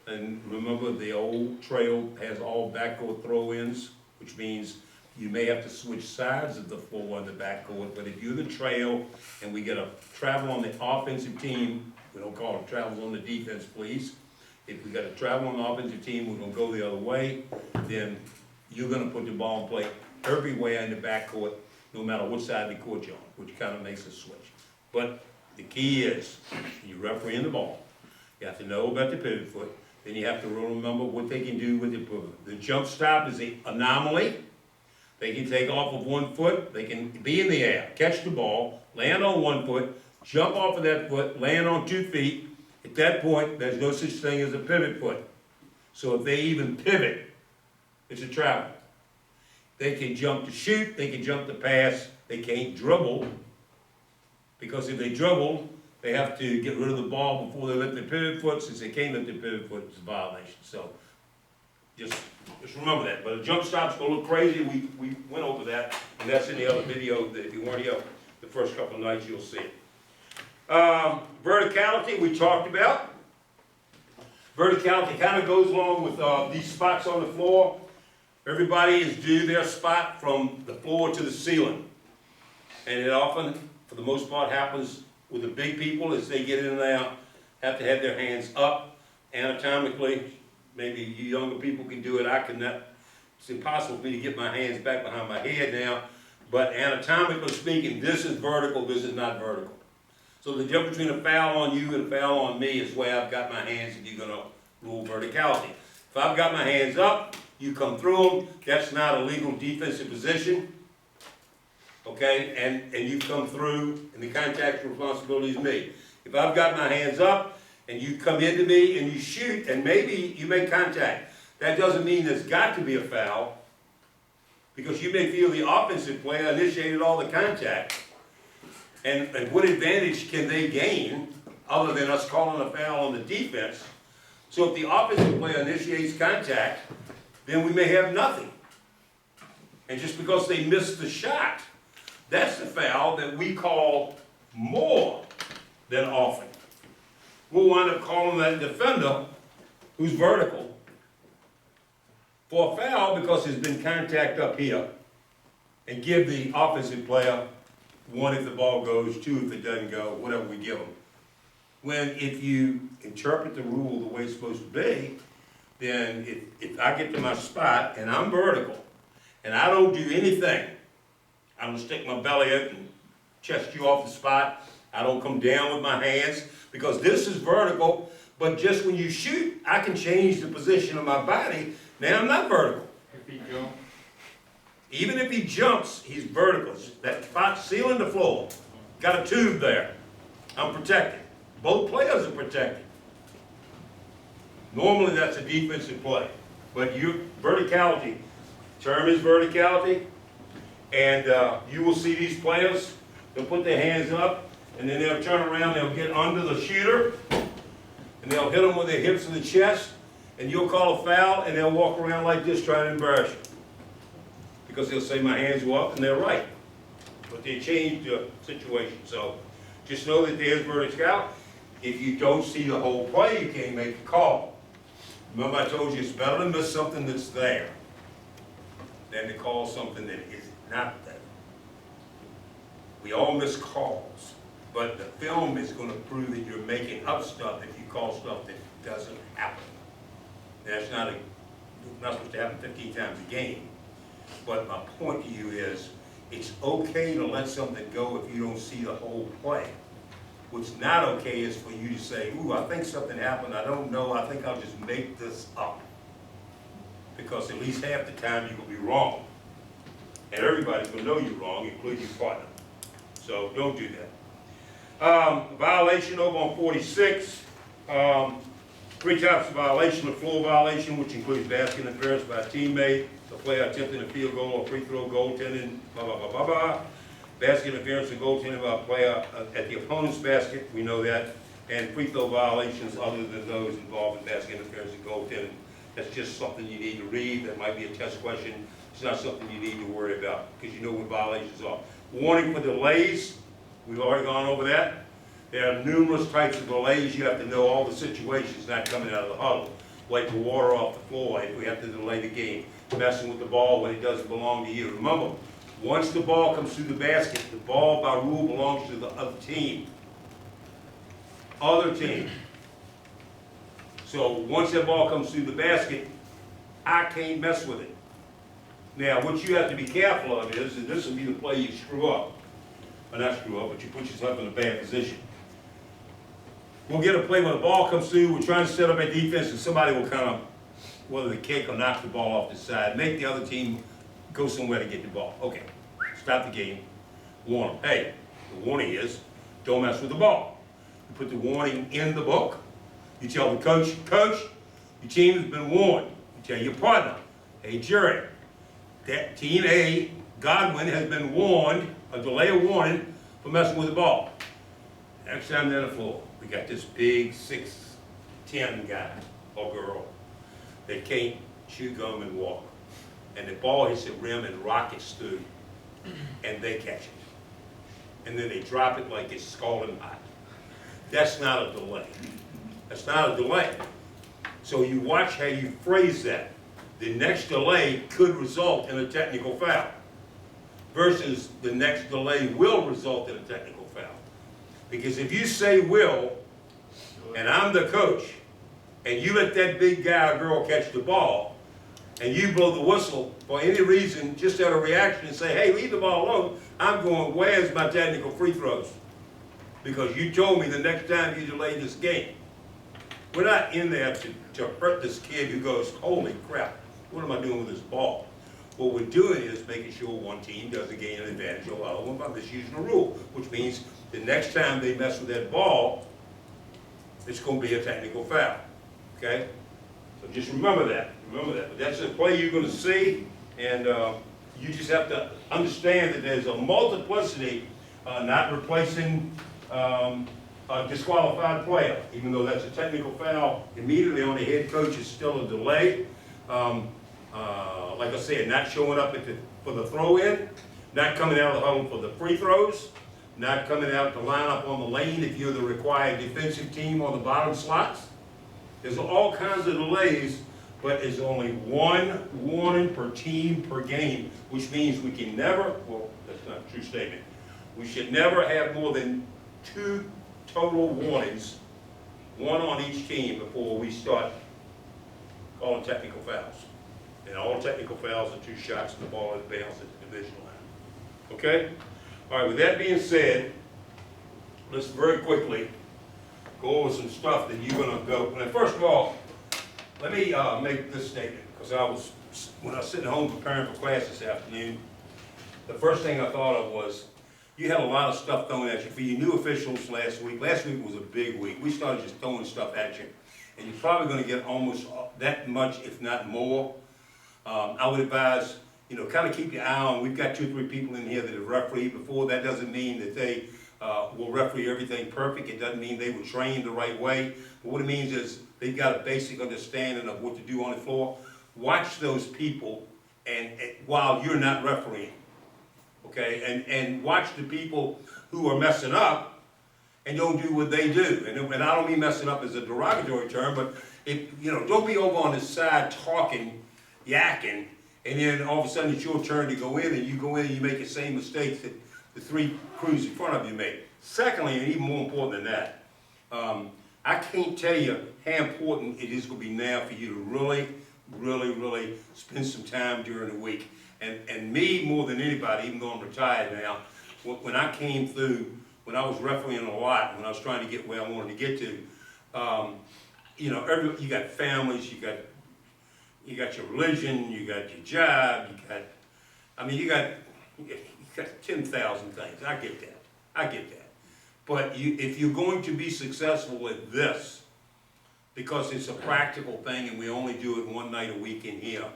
And remember, the old trail has all backcourt throw-ins, which means you may have to switch sides of the floor on the backcourt, but if you're the trail and we get a travel on the offensive team, we don't call it travels on the defense, please. If we got a travel on the offensive team, we're gonna go the other way, then you're gonna put the ball in play everywhere in the backcourt, no matter what side of the court you're on, which kind of makes a switch. But the key is, you're refereeing the ball. You have to know about the pivot foot, then you have to remember what they can do with the pivot. The jump stop is an anomaly. They can take off of one foot, they can be in the air, catch the ball, land on one foot, jump off of that foot, land on 2 feet. At that point, there's no such thing as a pivot foot. So if they even pivot, it's a travel. They can jump to shoot, they can jump to pass, they can't dribble. Because if they dribble, they have to get rid of the ball before they lift their pivot foot. Since they can't lift their pivot foot, it's a violation. So just remember that. But a jump stop's gonna look crazy. We went over that, and that's in the other video. That if you weren't here the first couple of nights, you'll see it. Verticality we talked about. Verticality kind of goes along with these spots on the floor. Everybody is due their spot from the floor to the ceiling. And it often, for the most part, happens with the big people as they get in there, have to have their hands up anatomically. Maybe you younger people can do it, I cannot. It's impossible for me to get my hands back behind my head now, but anatomically speaking, this is vertical, this is not vertical. So the difference between a foul on you and a foul on me is where I've got my hands if you're gonna rule verticality. If I've got my hands up, you come through them, that's not a legal defensive position. Okay, and you come through, and the contact responsibility is me. If I've got my hands up, and you come into me and you shoot, and maybe you make contact, that doesn't mean there's got to be a foul, because you may feel the offensive player initiated all the contact. And what advantage can they gain, other than us calling a foul on the defense? So if the offensive player initiates contact, then we may have nothing. And just because they missed the shot, that's the foul that we call more than often. We'll wind up calling that defender, who's vertical, for a foul because there's been contact up here, and give the offensive player 1 if the ball goes, 2 if it doesn't go, whatever we give them. When if you interpret the rule the way it's supposed to be, then if I get to my spot and I'm vertical, and I don't do anything, I don't stick my belly out and chest you off the spot, I don't come down with my hands, because this is vertical, but just when you shoot, I can change the position of my body. Now I'm not vertical. If he jump. Even if he jumps, he's vertical. That spot sealing the floor. Got a tube there. I'm protected. Both players are protected. Normally that's a defensive play. But verticality, term is verticality, and you will see these players, they'll put their hands up, and then they'll turn around, they'll get under the shooter, and they'll hit them with their hips in the chest, and you'll call a foul, and they'll walk around like this trying to embarrass you. Because they'll say my hands were up, and they're right. But they changed the situation. So just know that there's vertical. If you don't see the whole play, you can't make the call. Remember I told you it's better to miss something that's there than to call something that is not there. We all miss calls, but the film is going to prove that you're making up stuff if you call stuff that doesn't happen. That's not supposed to happen 15 times a game. But my point to you is, it's okay to let something go if you don't see the whole play. What's not okay is for you to say, ooh, I think something happened, I don't know, I think I'll just make this up. Because at least half the time you will be wrong. And everybody's going to know you're wrong, including your partner. So don't do that. Violation over on 46. 3 types of violation: a floor violation, which includes basket interference by a teammate, a player attempting a field goal or free throw, goaltending, blah, blah, blah, blah, blah. Basket interference and goaltending by a player at the opponent's basket, we know that. And free throw violations other than those involving basket interference and goaltending. That's just something you need to read. That might be a test question. It's not something you need to worry about, because you know what violations are. Warning for delays, we've already gone over that. There are numerous types of delays. You have to know all the situations not coming out of the huddle. Like the water off the floor if we have to delay the game. Messing with the ball when it doesn't belong to you. Remember, once the ball comes through the basket, the ball by rule belongs to the other team. Other team. So once that ball comes through the basket, I can't mess with it. Now, what you have to be careful of is, and this will be the play you screw up. Or not screw up, but you put yourself in a bad position. We'll get a play when the ball comes through, we're trying to set up a defense, and somebody will kind of, whether they kick or knock the ball off the side, make the other team go somewhere to get the ball. Okay, stop the game, warn them. Hey, the warning is, don't mess with the ball. You put the warning in the book. You tell the coach, Coach, your team has been warned. You tell your partner, hey, Jerry, that team A, Godwin, has been warned, a delay of warning, for messing with the ball. Next time they're on the floor, we got this big 6'10" guy or girl that can't chew gum and walk. And the ball hits the rim and rockets through, and they catch it. And then they drop it like it's scalding hot. That's not a delay. That's not a delay. So you watch how you phrase that. The next delay could result in a technical foul, versus the next delay will result in a technical foul. Because if you say will, and I'm the coach, and you let that big guy or girl catch the ball, and you blow the whistle for any reason, just out of reaction and say, hey, leave the ball alone, I'm going, where's my technical free throws? because you told me the next time you delay this game. We're not in there to hurt this kid who goes, holy crap, what am I doing with this ball? What we're doing is making sure one team doesn't gain an advantage over the other one by misusing a rule, which means the next time they mess with that ball, it's gonna be a technical foul, okay? So just remember that, But that's a play you're gonna see, and you just have to understand that there's a multiplicity, not replacing a disqualified player, even though that's a technical foul, immediately on the head coach is still a delay. Like I said, not showing up for the throw-in, not coming out of the huddle for the free throws, not coming out to line up on the lane if you're the required defensive team on the bottom slots. There's all kinds of delays, but it's only one warning per team per game, which means we can never, well, that's not a true statement. We should never have more than 2 total warnings, one on each team before we start calling technical fouls. And all technical fouls are 2 shots and the ball is bounced at the division line. Okay? All right, with that being said, let's very quickly go over some stuff that you're gonna go. Now, first of all, let me make this statement, because when I was sitting home preparing for class this afternoon, the first thing I thought of was, you had a lot of stuff thrown at you for your new officials last week. Last week was a big week. We started just throwing stuff at you. And you're probably gonna get almost that much, if not more. I would advise, kind of keep your eye on, we've got 2 or 3 people in here that have refereed before. That doesn't mean that they will referee everything perfect. It doesn't mean they were trained the right way. But what it means is they've got a basic understanding of what to do on the floor. Watch those people and while you're not refereeing, okay? And watch the people who are messing up and don't do what they do. And I don't mean messing up as a derogatory term, but don't be over on the side talking, yakking, and then all of a sudden it's your turn to go in, and you go in and you make the same mistakes that the 3 crews in front of you made. Secondly, and even more important than that, I can't tell you how important it is going to be now for you to really, really, really spend some time during the week. And me, more than anybody, even though I'm retired now, when I came through, when I was refereeing a lot, when I was trying to get where I wanted to get to, you got families, you got your religion, you got your job, you got 10,000 things. I get that. But if you're going to be successful at this, because it's a practical thing and we only do it one night a week in here,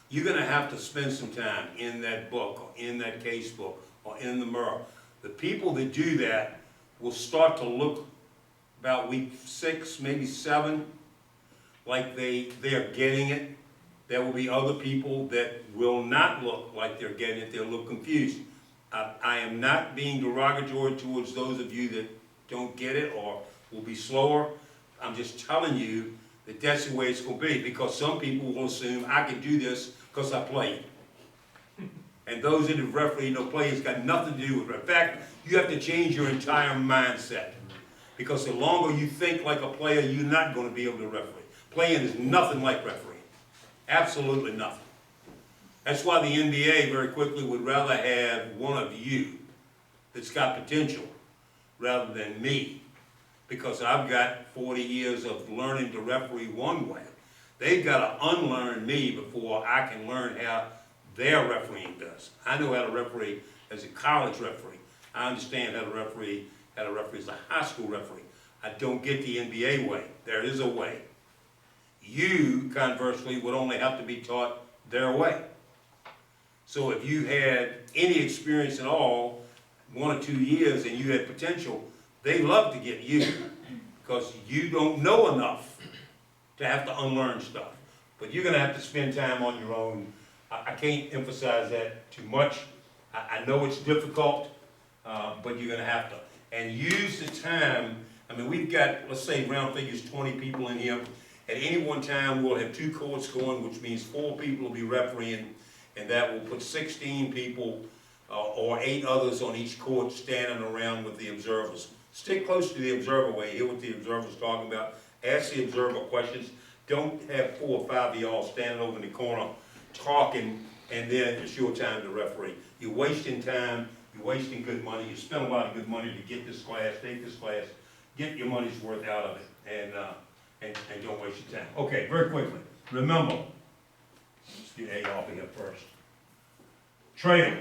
you're gonna have to spend some time in that book, or in that case book, or in the mirror. The people that do that will start to look about week 6, maybe 7, like they're getting it. There will be other people that will not look like they're getting it, they'll look confused. I am not being derogatory towards those of you that don't get it or will be slower. I'm just telling you that that's the way it's going to be, because some people will assume I can do this because I played. And those that have refereed play has got nothing to do with it. In fact, you have to change your entire mindset, because the longer you think like a player, you're not going to be able to referee. Playing is nothing like refereeing. Absolutely nothing. That's why the NBA very quickly would rather have one of you that's got potential rather than me, because I've got 40 years of learning to referee one way. They've got to unlearn me before I can learn how their refereeing does. I know how to referee as a college referee. I understand how to referee as a high school referee. I don't get the NBA way. There is a way. You, conversely, would only have to be taught their way. So if you had any experience at all, 1 or 2 years, and you had potential, they love to get you, because you don't know enough to have to unlearn stuff. But you're gonna have to spend time on your own. I can't emphasize that too much. I know it's difficult, but you're gonna have to. And use the time. We've got, let's say round figures, 20 people in here. At any one time, we'll have 2 courts going, which means 4 people will be refereeing, and that will put 16 people or 8 others on each court standing around with the observers. Stick close to the observer way, hear what the observer's talking about, ask the observer questions. Don't have 4 or 5 of y'all standing over in the corner talking, and then it's your time to referee. You're wasting time, You're wasting good money, you spend a lot of good money to get this class, take this class, get your money's worth out of it, and don't waste your time. Okay, very quickly, remember, let's get A off of here first. Trail.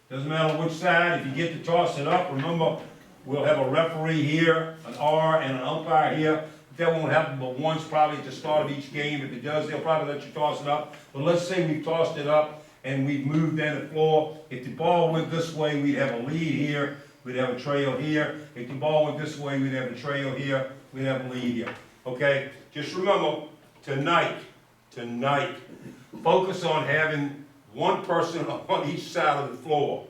Doesn't matter which side, if you get to toss it up, remember, we'll have a referee here, an R, and an umpire here. That won't happen but once, probably at the start of each game. If it does, they'll probably let you toss it up. But let's say we've tossed it up and we've moved down the floor. If the ball went this way, we'd have a lead here, we'd have a trail here. If the ball went this way, we'd have a trail here, we'd have a lead here. Okay? Just remember, tonight, focus on having one person on each side of the floor.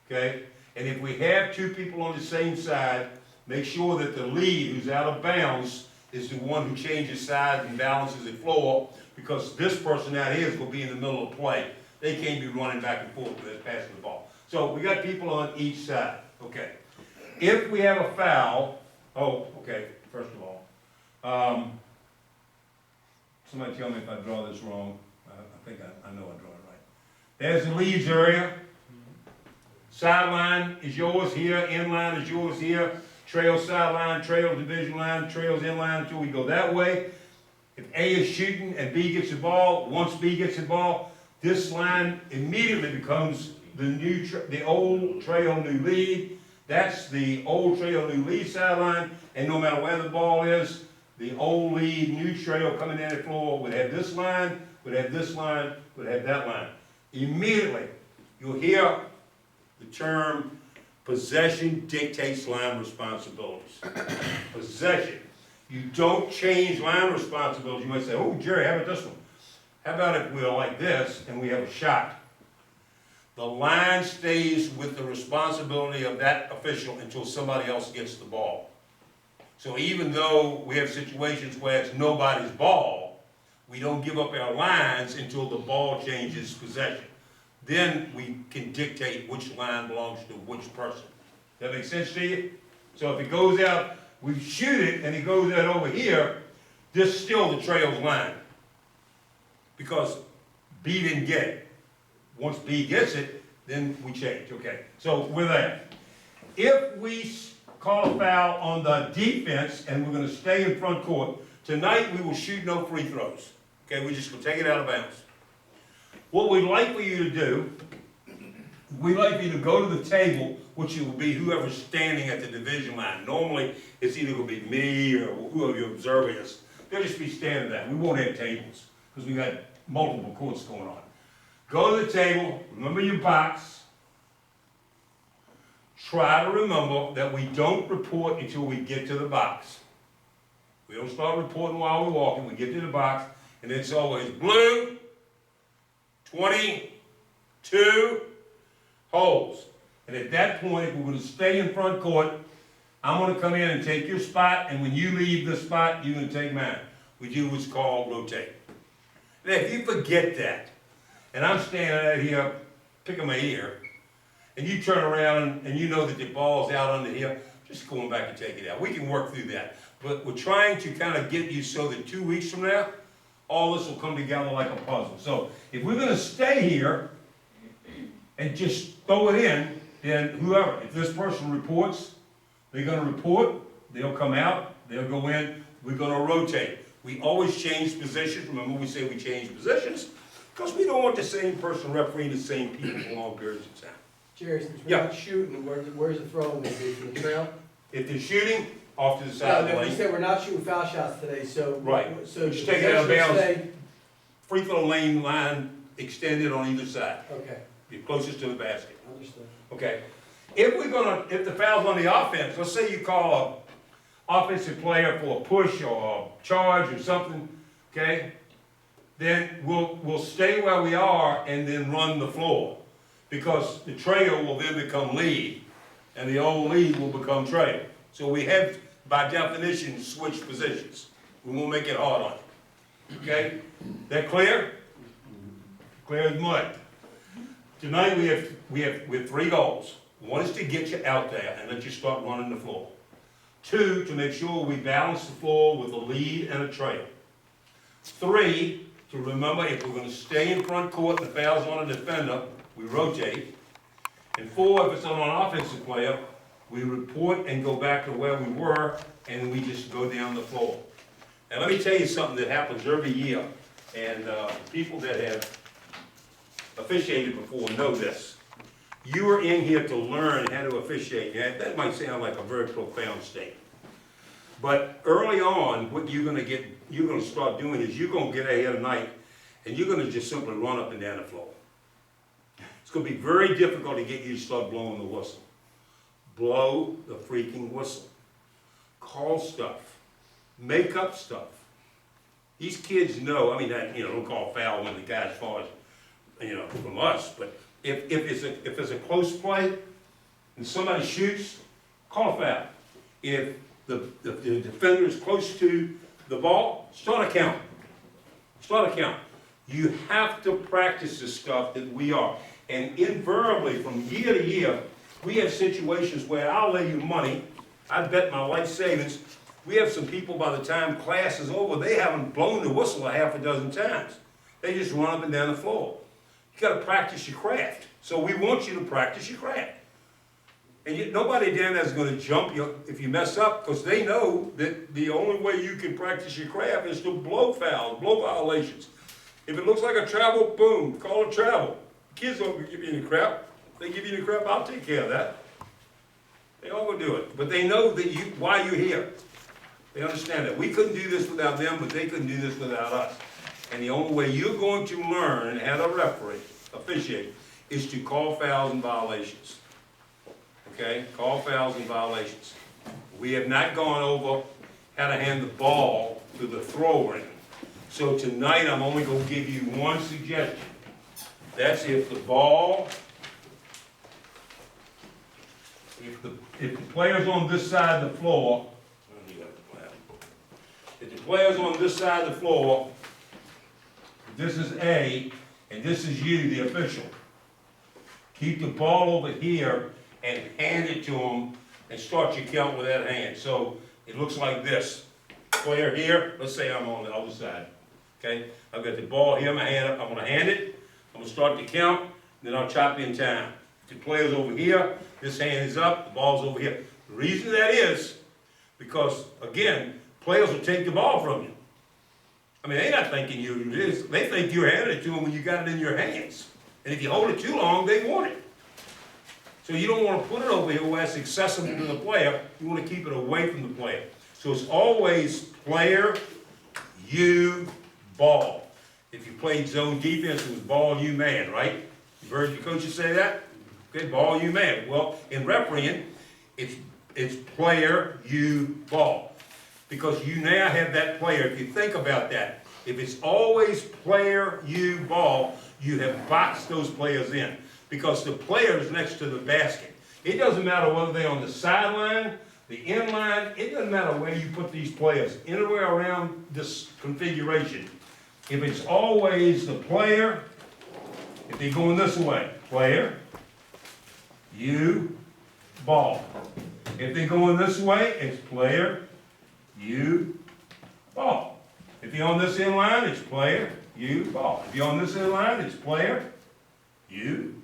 Okay? And if we have two people on the same side, make sure that the lead who's out of bounds is the one who changes sides and balances the floor, because this person out here will be in the middle of play. They can't be running back and forth with this passing the ball. So we got people on each side. Okay. If we have a foul, first of all, somebody tell me if I draw this wrong. I think I know I draw it right. There's the leads area. Sideline is yours here, inline is yours here. Trail sideline, trail division line, trails inline until we go that way. If A is shooting and B gets the ball, once B gets the ball, this line immediately becomes the old trail new lead. That's the old trail new lead sideline, and no matter where the ball is, the old lead new trail coming down the floor would have this line, would have this line, would have that line. Immediately, you'll hear the term possession dictates line responsibilities. Possession. You don't change line responsibilities. You might say, oh, Jerry, how about this one? How about if we're like this and we have a shot? The line stays with the responsibility of that official until somebody else gets the ball. So even though we have situations where it's nobody's ball, we don't give up our lines until the ball changes possession. Then we can dictate which line belongs to which person. That make sense to you? So if it goes out, we shoot it and it goes out over here, this is still the trail's line. Because B didn't get it. Once B gets it, then we change, okay? So with that, if we call a foul on the defense and we're gonna stay in front court, tonight we will shoot no free throws. Okay, we're just gonna take it out of bounds. What we'd like for you to do, we'd like for you to go to the table, which will be whoever's standing at the division line. Normally, it's either gonna be me or whoever your observer is. They'll just be standing there. We won't have tables, because we got multiple courts going on. Go to the table, remember your box. Try to remember that we don't report until we get to the box. We don't start reporting while we're walking, we get to the box, and it's always blue, 22 holes. And at that point, if we're going to stay in front court, I'm going to come in and take your spot, and when you leave the spot, you're going to take mine. We do what's called rotate. Now, if you forget that, and I'm standing out here picking my ear, and you turn around and you know that the ball's out under here, just go back and take it out. We can work through that. But we're trying to kind of get you so that 2 weeks from now, all this will come together like a puzzle. So if we're going to stay here and just throw it in, then whoever, if this person reports, they're going to report, they'll come out, they'll go in, we're going to rotate. We always change positions. Remember, we say we change positions because we don't want the same person refereeing the same people for long periods of time. Jerry, since we're Yeah. not shooting, where's the throw going to be, from the trail? If they're shooting, off to the side of the No, you lane. said we're not shooting foul shots today, so. Right. So. Just take it out of possession will bounds. stay- Free throw lane line extended on either side. Okay, Be closest to the basket. understood. Okay. If the foul's on the offense, let's say you call a offensive player for a push or a charge or something, okay? Then we'll stay where we are and then run the floor. Because the trail will then become lead, and the old lead will become trail. So we have, by definition, switched positions. We won't make it hard on you. Okay? That clear? Clear as mud. Tonight we have 3 goals. One is to get you out there and let you start running the floor. 2, to make sure we balance the floor with a lead and a trail. 3, to remember if we're going to stay in front court and the foul's on a defender, we rotate. And 4, if it's on an offensive player, we report and go back to where we were, and we just go down the floor. And let me tell you something that happens every year, and people that have officiated before know this. You are in here to learn how to officiate. Now, that might sound like a very profound statement. But early on, what you're gonna start doing is you're gonna get ahead of night, and you're gonna just simply run up and down the floor. It's gonna be very difficult to get you to start blowing the whistle. Blow the freaking whistle. Call stuff. Make up stuff. These kids know, I mean, don't call foul when the guy's far as, from us, but if it's a close play and somebody shoots, call a foul. If the defender is close to the ball, start a count. Start a count. You have to practice the stuff that we are. And invariably, from year to year, we have situations where I'll lay you money, I bet my life savings, we have some people by the time class is over, they haven't blown the whistle a half a dozen times. They just run up and down the floor. You gotta practice your craft. So we want you to practice your craft. And nobody down there is gonna jump you if you mess up, because they know that the only way you can practice your craft is to blow fouls, blow violations. If it looks like a travel, boom, call it travel. Kids don't give you any crap. If they give you any crap, I'll take care of that. They all will do it. But they know that why you're here. They understand that. We couldn't do this without them, but they couldn't do this without us. And the only way you're going to learn how to officiate, is to call fouls and violations. Okay? Call fouls and violations. We have not gone over how to hand the ball to the thrower. So tonight I'm only going to give you one suggestion. That's if the ball, if the player's on this side of the floor, if the player's on this side of the floor, this is A, and this is you, the official. Keep the ball over here and hand it to him and start your count with that hand. So it looks like this. Player here, let's say I'm on the other side. Okay? I've got the ball here, my hand up, I'm gonna hand it, I'm gonna start the count, then I'll chop in time. If the player's over here, this hand is up, the ball's over here. The reason that is, because again, players will take the ball from you. I mean, they're not thinking they think you're handing it to them when you got it in your hands. And if you hold it too long, they want it. So you don't want to put it over here where it's accessible to the player, you want to keep it away from the player. So it's always player, you, ball. If you played zone defense, it was ball, you, man, right? You heard your coaches say that? Okay, ball, you, man. Well, in refereeing, it's player, you, ball. Because you now have that player, if you think about that, if it's always player, you, ball, you have boxed those players in. Because the player is next to the basket. It doesn't matter whether they're on the sideline, the end line, it doesn't matter where you put these players, anywhere around this configuration. If it's always the player, if they're going this way, player, you, ball. If they're going this way, it's player, you, ball. If you're on this end line, it's player, you, ball. If you're on this end line, it's player, you,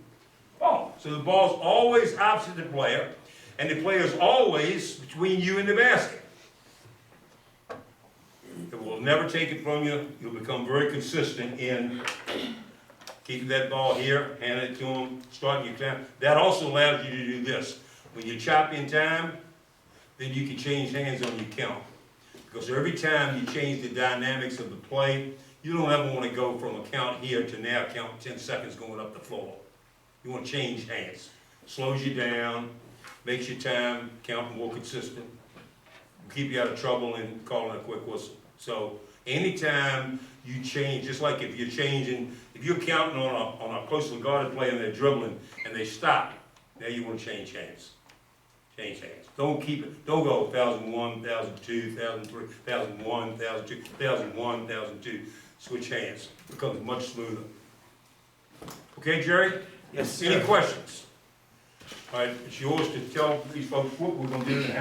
ball. So the ball's always opposite the player, and the player's always between you and the basket. It will never take it from you. You'll become very consistent in keeping that ball here, handing it to them, starting your time. That also allows you to do this. When you chop in time, then you can change hands on your count. Because every time you change the dynamics of the play, you don't ever want to go from a count here to now count 10 seconds going up the floor. You want to change hands. Slows you down, makes your time count more consistent, keep you out of trouble and calling a quick whistle. So anytime you change, just like if you're changing, if you're counting on a closely guarded player and they're dribbling and they stop, now you want to change hands. Change hands. Don't keep it, don't go 1001, 1002, 1003, 1001, 1002, 1001, 1002. Switch hands. It becomes much smoother. Okay, Jerry? Yes, Any questions? All right, it's yours to tell these folks what we're going to do and how